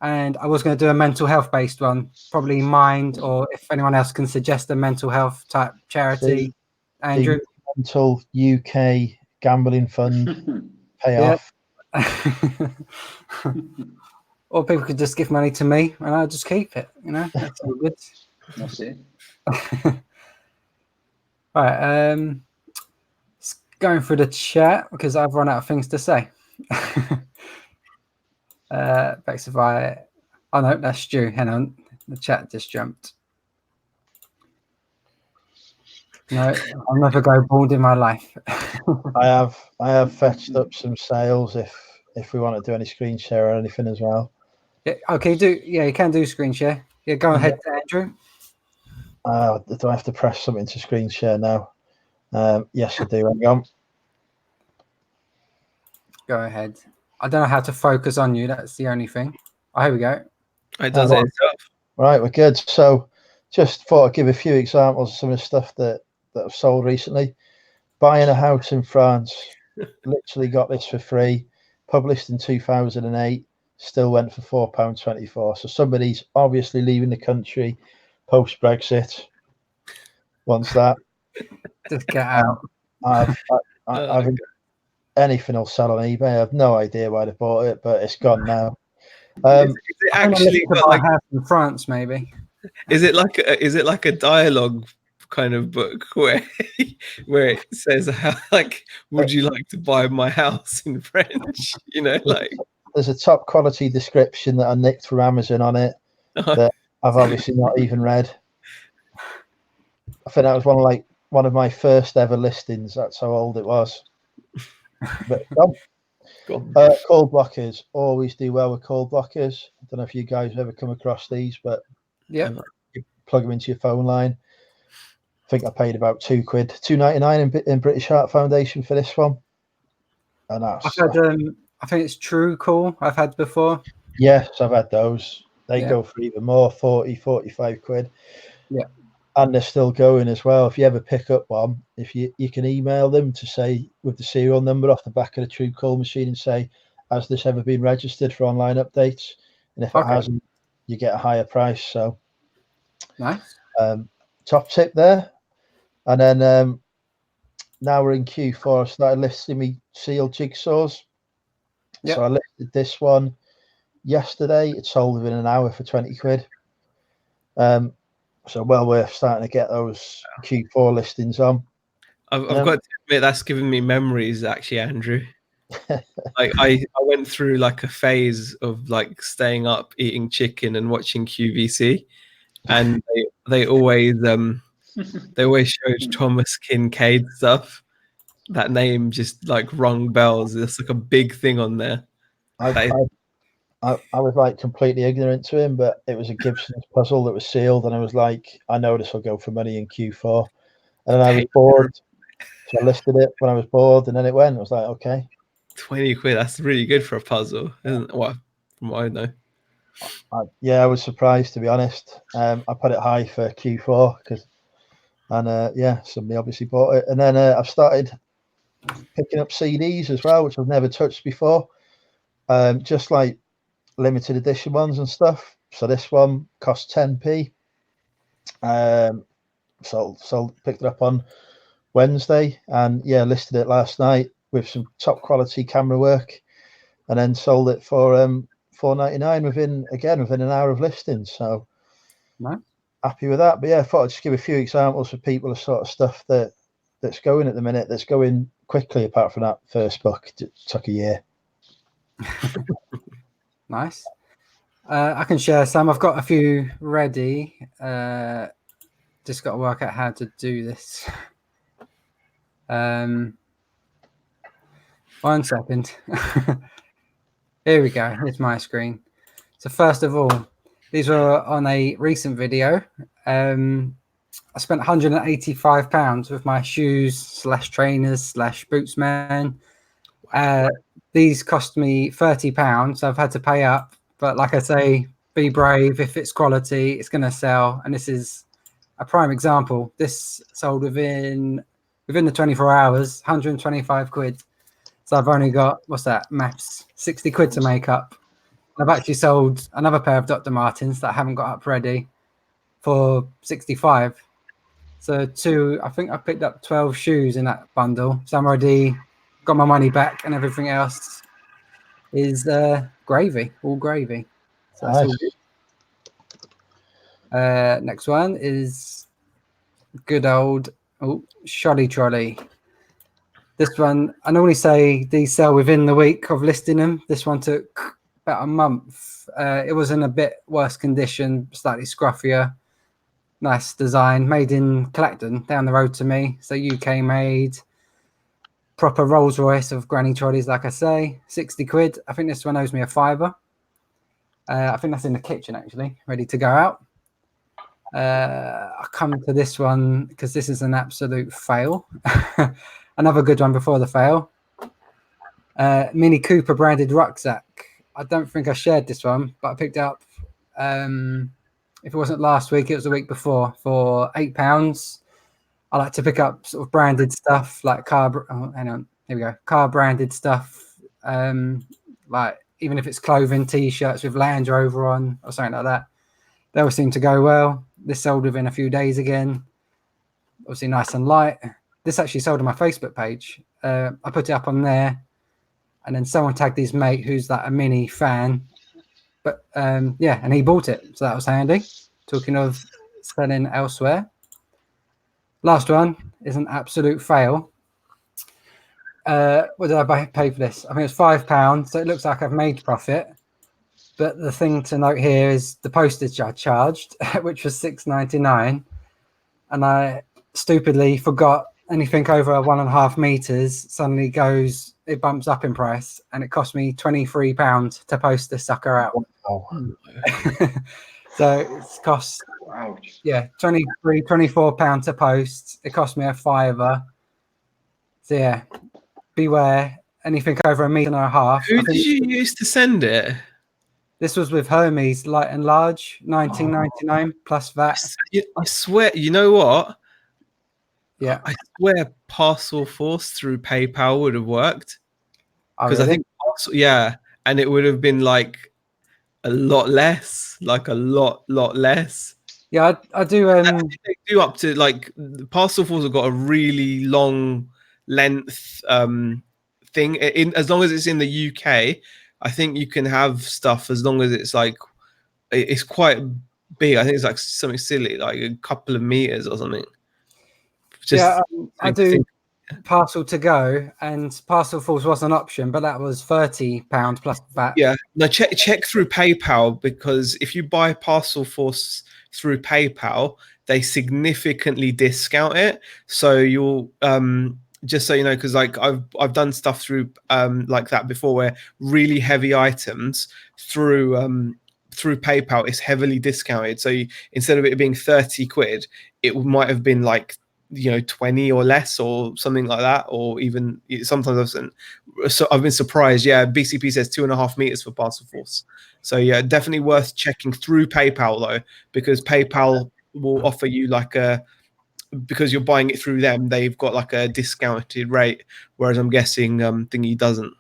And I was going to do a mental health based one, probably Mind, or if anyone else can suggest a mental health type charity. Andrew?
Mental UK Gambling Fund payoff.
Or people could just give money to me and I'll just keep it. That's all good.
That's it.
Right. Going through the chat because I've run out of things to say. Oh no, that's Stu. Hang on, the chat just jumped. No, I'll never go bald in my life.
I have fetched up some sales if we want to do any screen share or anything as well.
Yeah, okay, you can do screen share. Yeah, go ahead, Andrew.
Do I have to press something to screen share now? Yes, I do. Hang on.
Go ahead. I don't know how to focus on you. That's the only thing. Oh, here we go.
It does it itself.
Right, we're good. So just thought I'd give a few examples of some of the stuff that I've sold recently. Buying a house in France, literally got this for free, published in 2008, still went for £4.24. So somebody's obviously leaving the country post-Brexit. Wants that.
Just get out.
I've anything will sell on eBay. I have no idea why they bought it, but it's gone now.
Is it actually got
like house in France, maybe?
Is it like a dialogue kind of book where it says how, like, would you like to buy my house in French? You know, like
there's a top quality description that I nicked from Amazon on it that I've obviously not even read. I think that was one of my first ever listings. That's how old it was. But call blockers, always do well with call blockers. I don't know if you guys have ever come across these, but
yeah,
you plug them into your phone line. I think I paid about £2, £2.99 in British Heart Foundation for this one. And that's,
I've had, I think it's True Call I've had before.
Yes, I've had those. They go for even more, 40, 45 quid.
Yeah.
And they're still going as well. If you ever pick up one, if you can email them to say with the serial number off the back of the True Call machine and say, has this ever been registered for online updates? And if it hasn't, you get a higher price. So
nice.
Top tip there. And then now we're in Q4. I started listing me sealed jigsaws. Yep. So I listed this one yesterday. It sold within an hour for 20 quid. So well worth starting to get those Q4 listings on.
I've got to admit, that's given me memories, actually, Andrew. Like I went through like a phase of like staying up, eating chicken and watching QVC, and they always showed Thomas Kincaid stuff. That name just like rung bells. It's like a big thing on there.
I was like completely ignorant to him, but it was a Gibson's puzzle that was sealed, and I was like, I know this will go for money in Q4. And then I was bored, so I listed it when I was bored, and then it went. I was like, okay,
20 quid. That's really good for a puzzle, isn't it? What, from what I know.
I was surprised, to be honest. I put it high for Q4 somebody obviously bought it, and then I've started picking up CDs as well, which I've never touched before. Just like limited edition ones and stuff. So this one cost 10p. So picked it up on Wednesday and listed it last night with some top quality camera work, and then sold it for £4.99 within an hour of listing. So happy with that. But yeah, I thought I'd just give a few examples for people of sort of stuff that's going at the minute, that's going quickly, apart from that first book. It took a year.
Nice. I can share some. I've got a few ready. Just got to work out how to do this. 1 second. Here we go. Here's my screen. So first of all, these were on a recent video. I spent £185 with my shoes / trainers / bootsman. These cost me £30. So I've had to pay up. But like I say, be brave. If it's quality, it's going to sell. And this is a prime example. This sold within the 24 hours, 125 quid. So I've only got, what's that, maths, 60 quid to make up. I've actually sold another pair of Dr. Martens that I haven't got up ready for 65. So I think I picked up 12 shoes in that bundle. So I'm already got my money back, and everything else is gravy, all gravy. So that's all good. Next one is good old Sholly Trolley. This one, I normally say these sell within the week of listing them. This one took about a month. It was in a bit worse condition, slightly scruffier. Nice design, made in Clacton, down the road to me. So UK made, proper Rolls Royce of granny trolleys, like I say, 60 quid. I think this one owes me a fiver. I think that's in the kitchen actually, ready to go out. I'll come to this one because this is an absolute fail. Another good one before the fail. Mini Cooper branded rucksack. I don't think I shared this one, but I picked it up. If it wasn't last week, it was the week before for £8. I like to pick up sort of branded stuff like car. Oh, hang on, here we go. Car branded stuff, like even if it's clothing, t-shirts with Land Rover on or something like that. They all seem to go well. This sold within a few days again. Obviously nice and light. This actually sold on my Facebook page. I put it up on there, and then someone tagged his mate who's like a mini fan. But yeah, and he bought it, so that was handy. Talking of selling elsewhere. Last one is an absolute fail. What did I pay for this? I think it's £5, so it looks like I've made profit. But the thing to note here is the postage I charged, which was £6.99, and I stupidly forgot anything over 1.5 meters suddenly goes, it bumps up in price, and it cost me £23 to post this sucker out.
Oh,
So it's cost,
Ouch.
yeah, £24 to post. It cost me a fiver. So yeah, beware. Anything over 1.5 meters.
Who did you use to send it?
This was with Hermes Light and Large, 19.99 plus VAT.
I swear, you know what?
Yeah.
I swear Parcel Force through PayPal would have worked.
Oh,
Because I
really?
think, yeah, and it would have been like a lot less, like a lot less.
Yeah, I do.
They do up to like Parcel Force have got a really long length thing. As long as it's in the UK, I think you can have stuff as long as it's like it's quite big. I think it's like something silly, like a couple of meters or something. Just
yeah, I do parcel to go, and Parcel Force was an option, but that was £30 plus VAT.
Yeah, no, check through PayPal, because if you buy Parcel Force through PayPal, they significantly discount it. So you'll just so you know, because like I've done stuff through like that before, where really heavy items through PayPal is heavily discounted. So instead of it being 30 quid, it might have been like 20 or less or something like that, or even sometimes I've been surprised. Yeah, BCP says 2.5 meters for Parcel Force. So yeah, definitely worth checking through PayPal though, because PayPal will offer you because you're buying it through them, they've got like a discounted rate, whereas I'm guessing Thingy doesn't.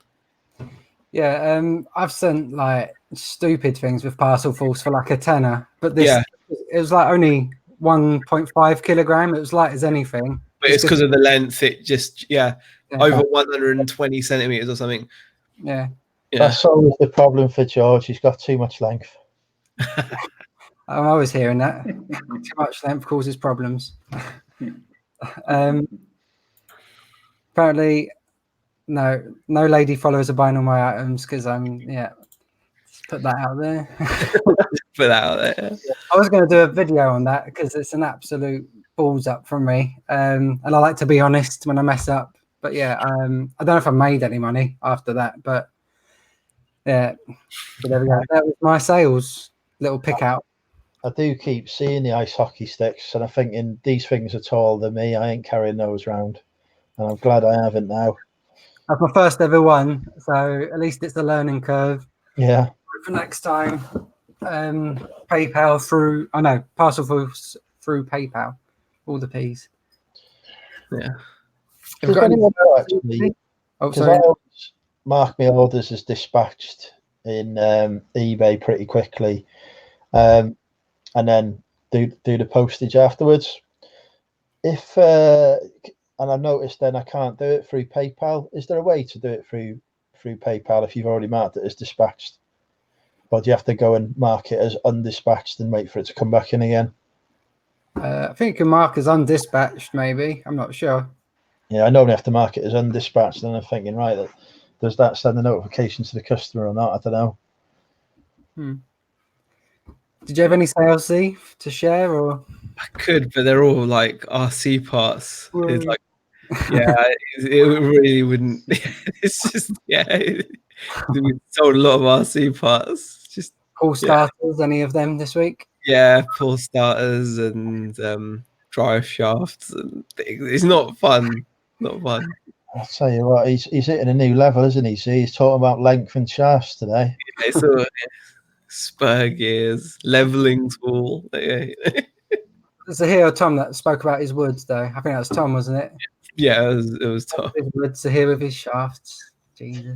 Yeah, I've sent like stupid things with Parcel Force for like a tenner, but this it was like only 1.5 kilogram. It was light as anything.
But it's because of the length. It just over 120 centimeters or something.
Yeah.
That's always the problem for George. He's got too much length.
I'm always hearing that. Too much length causes problems. Apparently, no lady followers are buying all my items because I'm put that out there.
Put that out there.
I was going to do a video on that because it's an absolute balls up from me, and I like to be honest when I mess up. But yeah, I don't know if I made any money after that, but yeah, so there we go. That was my sales little pick out.
I do keep seeing the ice hockey sticks, and I'm thinking these things are taller than me. I ain't carrying those around, and I'm glad I haven't now.
That's my first ever one, so at least it's a learning curve.
Yeah.
For next time, PayPal through. I know Parcel Force through PayPal. All the P's.
Yeah.
Does anyone know actually? Because I always mark my orders as dispatched in eBay pretty quickly, and then do the postage afterwards. If and I've noticed then I can't do it through PayPal. Is there a way to do it through PayPal if you've already marked it as dispatched? Or do you have to go and mark it as undispatched and wait for it to come back in again?
I think you can mark as undispatched, maybe. I'm not sure.
Yeah, I normally have to mark it as undispatched, and I'm thinking, right, does that send a notification to the customer or not? I don't know.
Did you have any sales, Z, to share? Or
I could, but they're all like RC parts. It's like, yeah, it really wouldn't. It's just, yeah, we sold a lot of RC parts. Just
All starters, any of them this week?
yeah, pull starters and drive shafts and things. It's not fun. Not fun.
I'll tell you what, he's hitting a new level, isn't he? See, he's talking about length and shafts today.
It's all spur gears, leveling tool.
There's a hero Tom that spoke about his woods, though. I think that was Tom, wasn't it?
Yeah, it was tough.
His woods are here with his shafts. Jesus.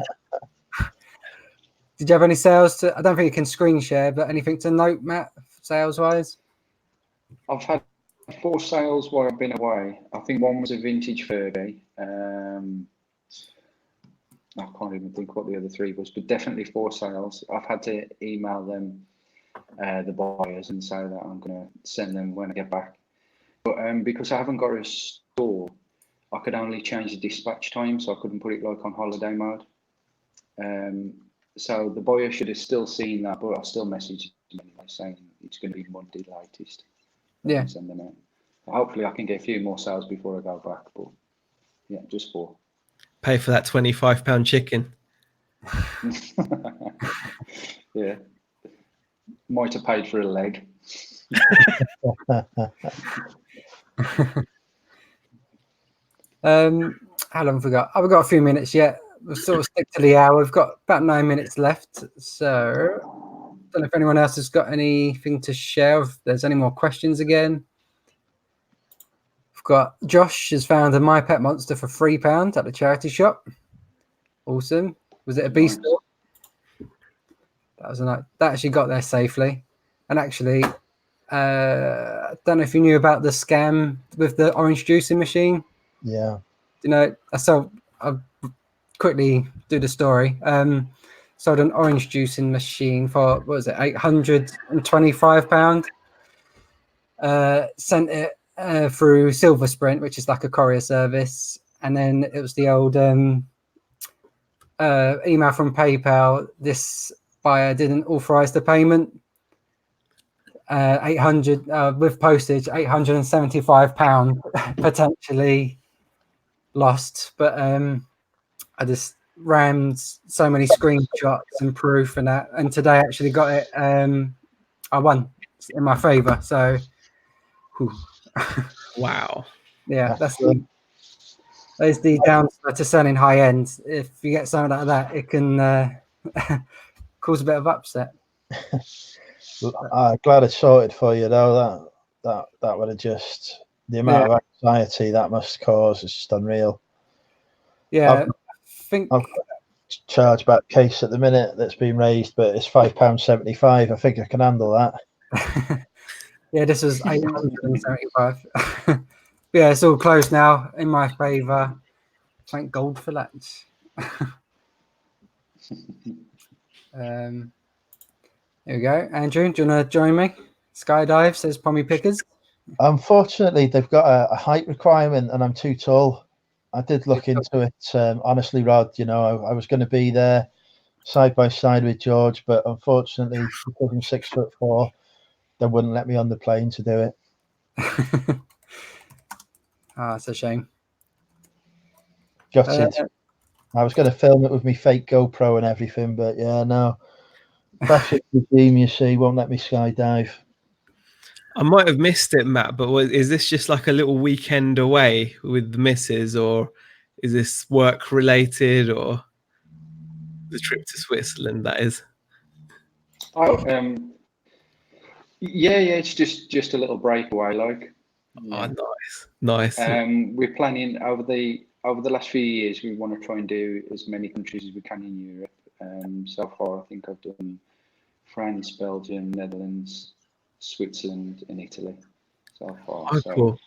Did you have any sales to? I don't think you can screen share, but anything to note, Matt, sales wise?
I've had 4 sales while I've been away. I think one was a vintage Furby. I can't even think what the other 3 was, but definitely 4 sales. I've had to email them, the buyers, and say that I'm going to send them when I get back. But because I haven't got a store, I could only change the dispatch time, so I couldn't put it like on holiday mode. So the buyer should have still seen that, but I'll still message them anyway, saying it's going to be Monday latest.
Yeah.
Send them out. Hopefully I can get a few more sales before I go back, but yeah, just 4.
Pay for that £25 chicken.
Yeah. Might have paid for a leg.
How long have we got? Oh, we've got a few minutes yet. We'll sort of stick to the hour. We've got about 9 minutes left. So don't know if anyone else has got anything to share. If there's any more questions again. We've got Josh has found a My Pet Monster for £3 at the charity shop. Awesome. Was it a B store? That was that actually got there safely. And actually, I don't know if you knew about the scam with the orange juicing machine.
Yeah.
You know, I'll quickly do the story. Sold an orange juicing machine for, what was it, £825. Sent it through Silver Sprint, which is like a courier service. And then it was the old email from PayPal. This buyer didn't authorize the payment. 800 with postage, £875 potentially lost. But I just rammed so many screenshots and proof and that, and today I actually got it. I won in my favor. So
Wow.
yeah, that's the downside to selling high end. If you get something like that, it can cause a bit of upset.
I'm glad it's sorted for you, though. That would have just, the amount of anxiety that must cause is just unreal.
Yeah,
I've got a chargeback case at the minute that's been raised, but it's £5.75. I think I can handle that.
Yeah, this was 875. Yeah, it's all closed now in my favor. Thank God for that. Here we go. Andrew, do you want to join me? Skydive, says Pommy Pickers.
Unfortunately, they've got a height requirement and I'm too tall. I did look into it. Honestly, Rod, you know, I was going to be there side by side with George, but unfortunately, because I'm 6'4", they wouldn't let me on the plane to do it.
It's a shame.
Gutted. I was going to film it with my fake GoPro and everything, but yeah, no. Fascist regime, you see, won't let me skydive.
I might have missed it, Matt, but is this just like a little weekend away with the missus, or is this work related, or the trip to Switzerland, that is?
Oh, yeah, it's just a little breakaway, like.
Yeah. Oh, nice.
We're planning over the last few years. We want to try and do as many countries as we can in Europe. So far, I think I've done France, Belgium, Netherlands, Switzerland, and Italy. So far,
oh, cool.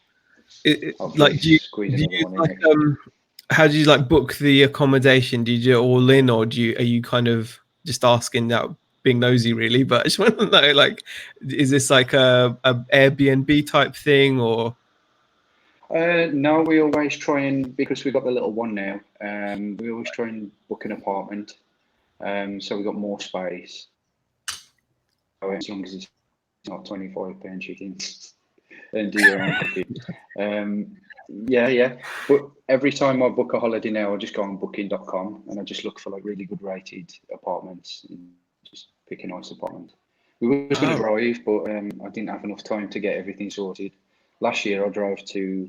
Like, do you like, how do you like book the accommodation? Do you do it all in, or are you kind of just asking that, being nosy really? But I just want to know, like, is this like a Airbnb type thing, or?
No, we always try and, because we've got the little one now, we always try and book an apartment. So we've got more space. As long as it's not £25 chickens. and do your own cooking. Yeah. But every time I book a holiday now, I just go on booking.com and I just look for like really good rated apartments and just pick a nice apartment. We were going to drive, but I didn't have enough time to get everything sorted. Last year, I drove through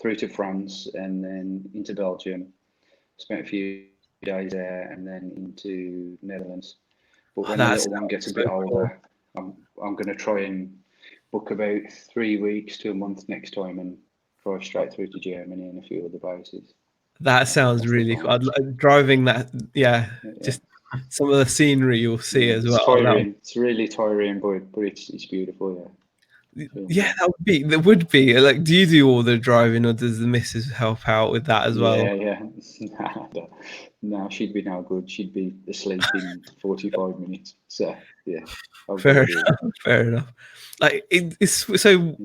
to France and then into Belgium. Spent a few days there and then into Netherlands. But when the little one gets a bit older, I'm going to try and book about 3 weeks to a month next time and drive straight through to Germany and a few other places.
That sounds really cool. Driving that, just some of the scenery you'll see as well.
Tiring. It's really tiring, but it's beautiful,
yeah. That would be like. Do you do all the driving, or does the missus help out with that as well?
Yeah. No, she'd be no good. She'd be asleep in 45 minutes. So yeah.
Fair enough. Like it's so.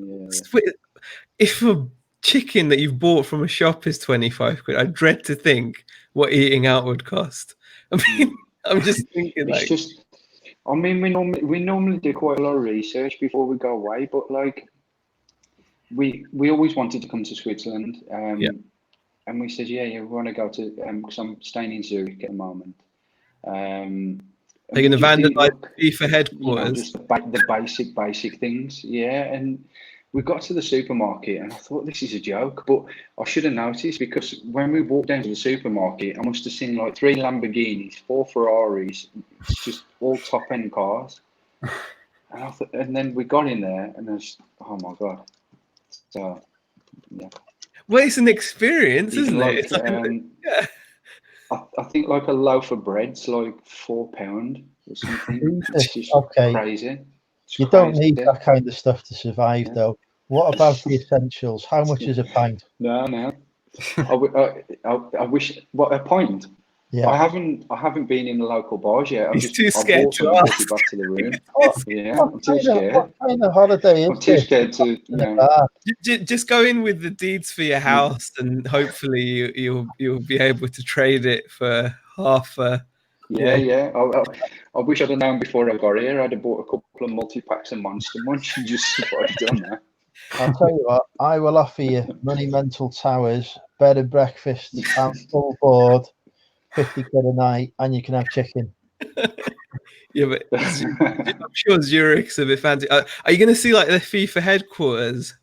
If a chicken that you've bought from a shop is 25 quid, I dread to think what eating out would cost. I mean, I'm just thinking
we normally do quite a lot of research before we go away, but like we always wanted to come to Switzerland, and we said we want to go to because I'm staying in Zurich at the moment.
They're going to vandalize FIFA headquarters.
Just the basic things, and we got to the supermarket and I thought this is a joke, but I should have noticed because when we walked down to the supermarket, I must have seen like 3 Lamborghinis, 4 Ferraris, it's just all top end cars. And then we got in there and there's, oh my God. So, yeah.
Well, it's an experience, isn't it?
I think like a loaf of bread's like £4 or something. It's just crazy.
You don't need that kind of stuff to survive, though. What about the essentials? How much is a pint?
No. I wish. What, a pint?
Yeah.
I haven't been in the local bars yet.
He's too scared to ask.
Back to the room.
I'm too scared. What kind of holiday is
I'm too scared to.
Just go in with the deeds for your house, and hopefully you'll be able to trade it for half.
Yeah. I wish I'd have known before I got here. I'd have bought a couple of multi-packs of Monster Munch and just done that.
I'll tell you what, I will offer you monumental towers, bed and breakfast, and full board, 50 quid a night, and you can have chicken.
Yeah, but I'm sure Zurich's a bit fancy. Are you going to see like the FIFA headquarters?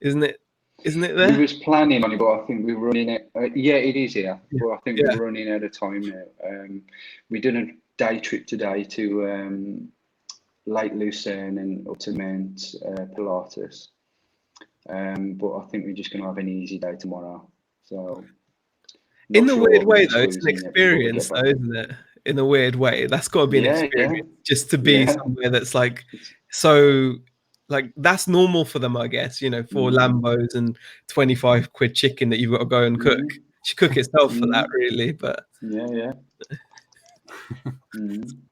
Isn't it there?
We was planning on it, but I think we're running it. It is here, but I think we're running out of time now. We did a day trip today to Lake Lucerne and up to Mount Pilatus. But I think we're just going to have an easy day tomorrow. So,
in the weird way, though, it's an experience, though, isn't it? In a weird way, that's got to be an experience just to be somewhere that's like so. Like that's normal for them, I guess. 4 Lambos and 25 quid chicken that you've got to go and cook. She cook itself for that, really. But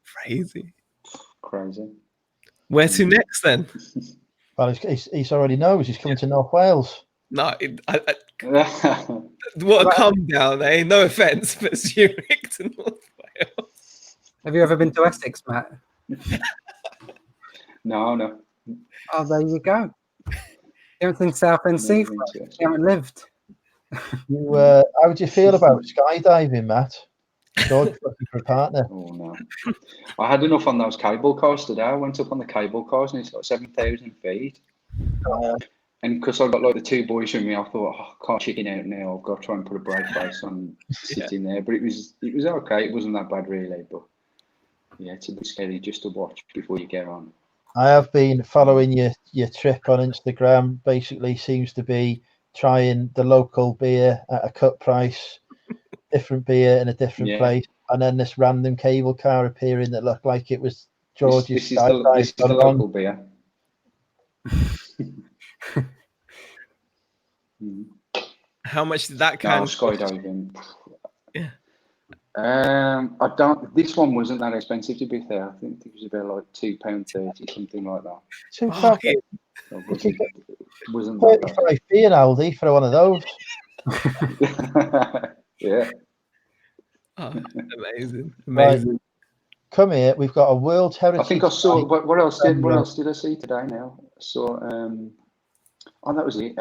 crazy. Where to next then?
Well, he's already knows he's coming to North Wales.
No, what a come down, eh? No offense, but Zurich to North Wales.
Have you ever been to Essex, Matt?
No.
Oh, there you go. You haven't seen Southend Seafront. You haven't lived.
How would you feel about skydiving, Matt? George looking for a partner.
Oh no! I had enough on those cable cars today. I went up on the cable cars and it's like 7,000 feet. And because I got like the 2 boys with me, I thought, I can't chicken out now. I've got to try and put a brave face on sitting there. But it was okay. It wasn't that bad really. But yeah, it's a bit scary just to watch before you get on.
I have been following your trip on Instagram. Basically, seems to be trying the local beer at a cut price, different beer in a different place, and then this random cable car appearing that looked like it was George's.
This is the local beer.
How much did that can?
Skydiving.
Yeah.
I don't. This one wasn't that expensive, to be fair. I think it was about like £2.30, something like that. Wasn't that
35p in Aldi for one of those.
Yeah.
Oh, amazing.
Right. Come here. We've got a World Heritage.
I think I saw. What else did I see today? Now I saw Oh, that was it.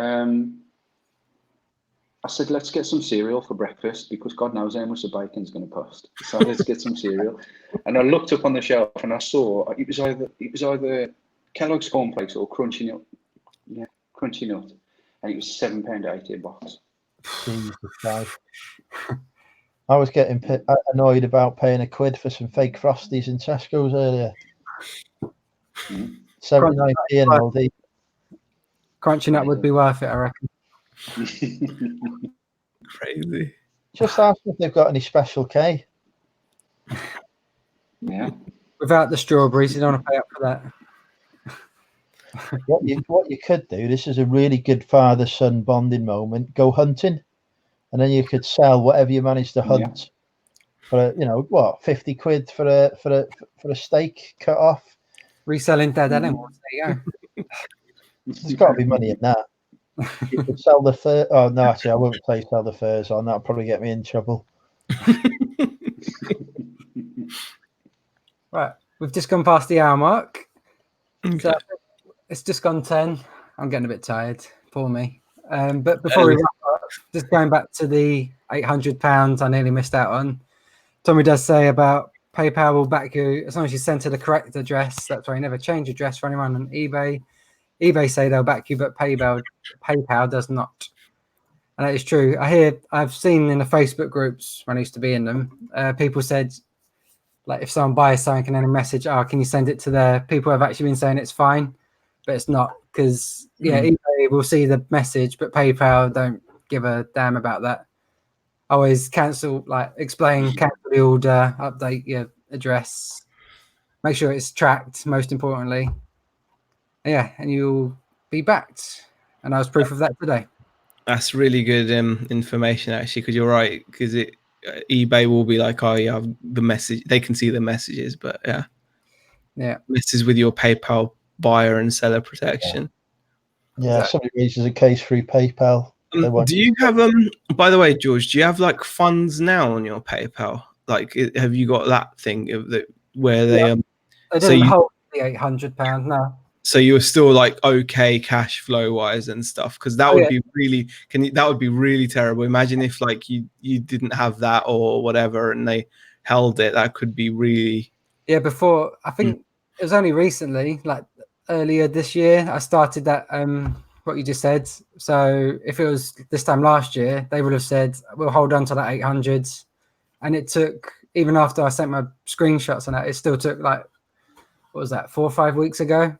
I said, let's get some cereal for breakfast because God knows how much the bacon's going to cost. So let's get some cereal. And I looked up on the shelf and I saw it was either Kellogg's cornflakes or Crunchy Nut. Yeah, Crunchy Nut, and it was £7.80 a box.
Jesus Christ. I was getting annoyed about paying £1 for some fake Frosties in Tesco's earlier. 79p in Aldi.
Crunching up would be worth it, I reckon.
Crazy.
Just ask if they've got any special K.
Yeah.
Without the strawberries, you don't want to pay up for that.
What you could do, this is a really good father-son bonding moment, go hunting, and then you could sell whatever you manage to hunt for £50 for a steak cut off.
Reselling dead animals, there you go.
There's got to be money in that. You could sell the fur. Oh no, actually, I wouldn't say sell the furs on. That'll probably get me in trouble.
Right, we've just gone past the hour mark.
Okay.
So it's just gone 10. I'm getting a bit tired. Poor me. But before we wrap up, just going back to the £800 I nearly missed out on. Tommy does say about PayPal will back you as long as you send to the correct address. That's why you never change address for anyone on eBay. eBay say they'll back you, but PayPal does not. And that is true. I've seen in the Facebook groups when I used to be in them, people said, like, if someone buys something and then a message, oh, can you send it to there? People have actually been saying it's fine, but it's not, because eBay will see the message, but PayPal don't give a damn about that. Always cancel the order, update your address, make sure it's tracked, most importantly. Yeah, and you'll be backed. And I was proof of that today.
That's really good information, actually, because you're right. Because eBay will be like, oh, yeah, the message. They can see the messages, but
yeah,
messes with your PayPal buyer and seller protection.
Yeah, somebody raises a case through PayPal.
Do you have by the way, George, do you have like funds now on your PayPal? Like, have you got that thing where they
they didn't hold the £800 now.
So you're still like okay cash flow wise and stuff, because that would be really that would be really terrible. Imagine if like you didn't have that or whatever and they held it. That could be really
before, I think it was only recently, like earlier this year, I started that what you just said. So if it was this time last year, they would have said we'll hold on to that 800, and it took, even after I sent my screenshots on that, it still took like, what was that, 4 or 5 weeks ago?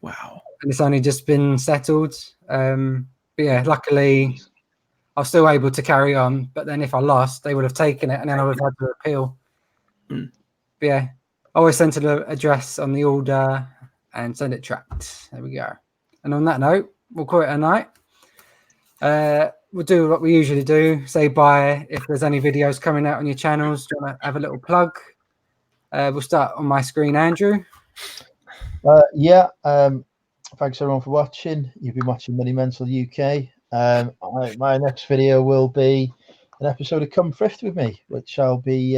Wow.
And it's only just been settled. But yeah, luckily I was still able to carry on. But then if I lost, they would have taken it and then I would have had to appeal. But yeah, I always send to the address on the order and send it tracked. There we go. And on that note, we'll call it a night. We'll do what we usually do. Say bye. If there's any videos coming out on your channels, do you want to have a little plug? We'll start on my screen, Andrew.
Thanks everyone for watching. You've been watching Money Mental UK. My next video will be an episode of Come Thrift with me, which I'll be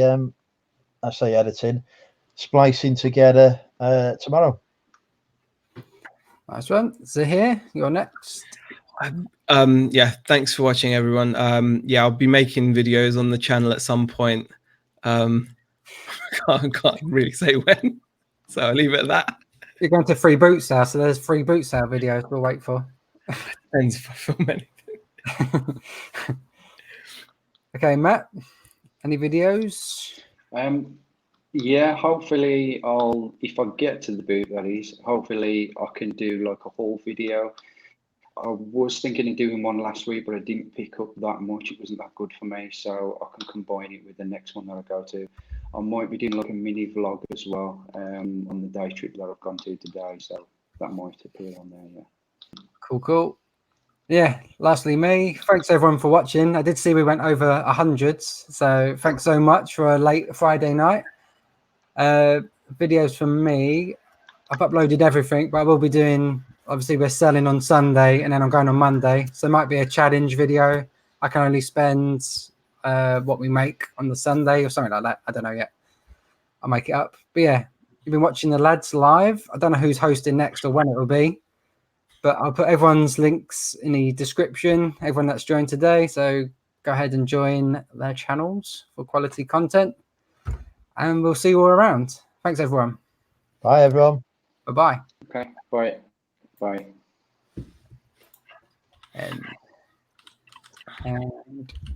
editing, splicing together tomorrow.
Nice one. Zahir, you're next.
Thanks for watching, everyone. I'll be making videos on the channel at some point. Can't really say when, so I'll leave it at that.
You're going to free boot sale, so there's free boot sale videos we'll wait for.
Depends if I film anything.
Okay, Matt, any videos?
Hopefully if I get to the boot, that is, hopefully I can do like a haul video. I was thinking of doing one last week, but I didn't pick up that much. It wasn't that good for me, so I can combine it with the next one that I go to. I might be doing like a mini vlog as well on the day trip that I've gone to today, so that might appear on there. Yeah.
Cool. Yeah. Lastly, me. Thanks everyone for watching. I did see we went over 100, so thanks so much for a late Friday night. Videos from me. I've uploaded everything, but I will be doing. Obviously, we're selling on Sunday, and then I'm going on Monday, so it might be a challenge video. I can only spend what we make on the Sunday or something like that. I don't know yet. I'll make it up. But yeah, you've been watching the lads live. I don't know who's hosting next or when it will be. But I'll put everyone's links in the description, everyone that's joined today. So go ahead and join their channels for quality content. And we'll see you all around. Thanks, everyone.
Bye, everyone.
Bye-bye.
Okay, bye. Bye.
And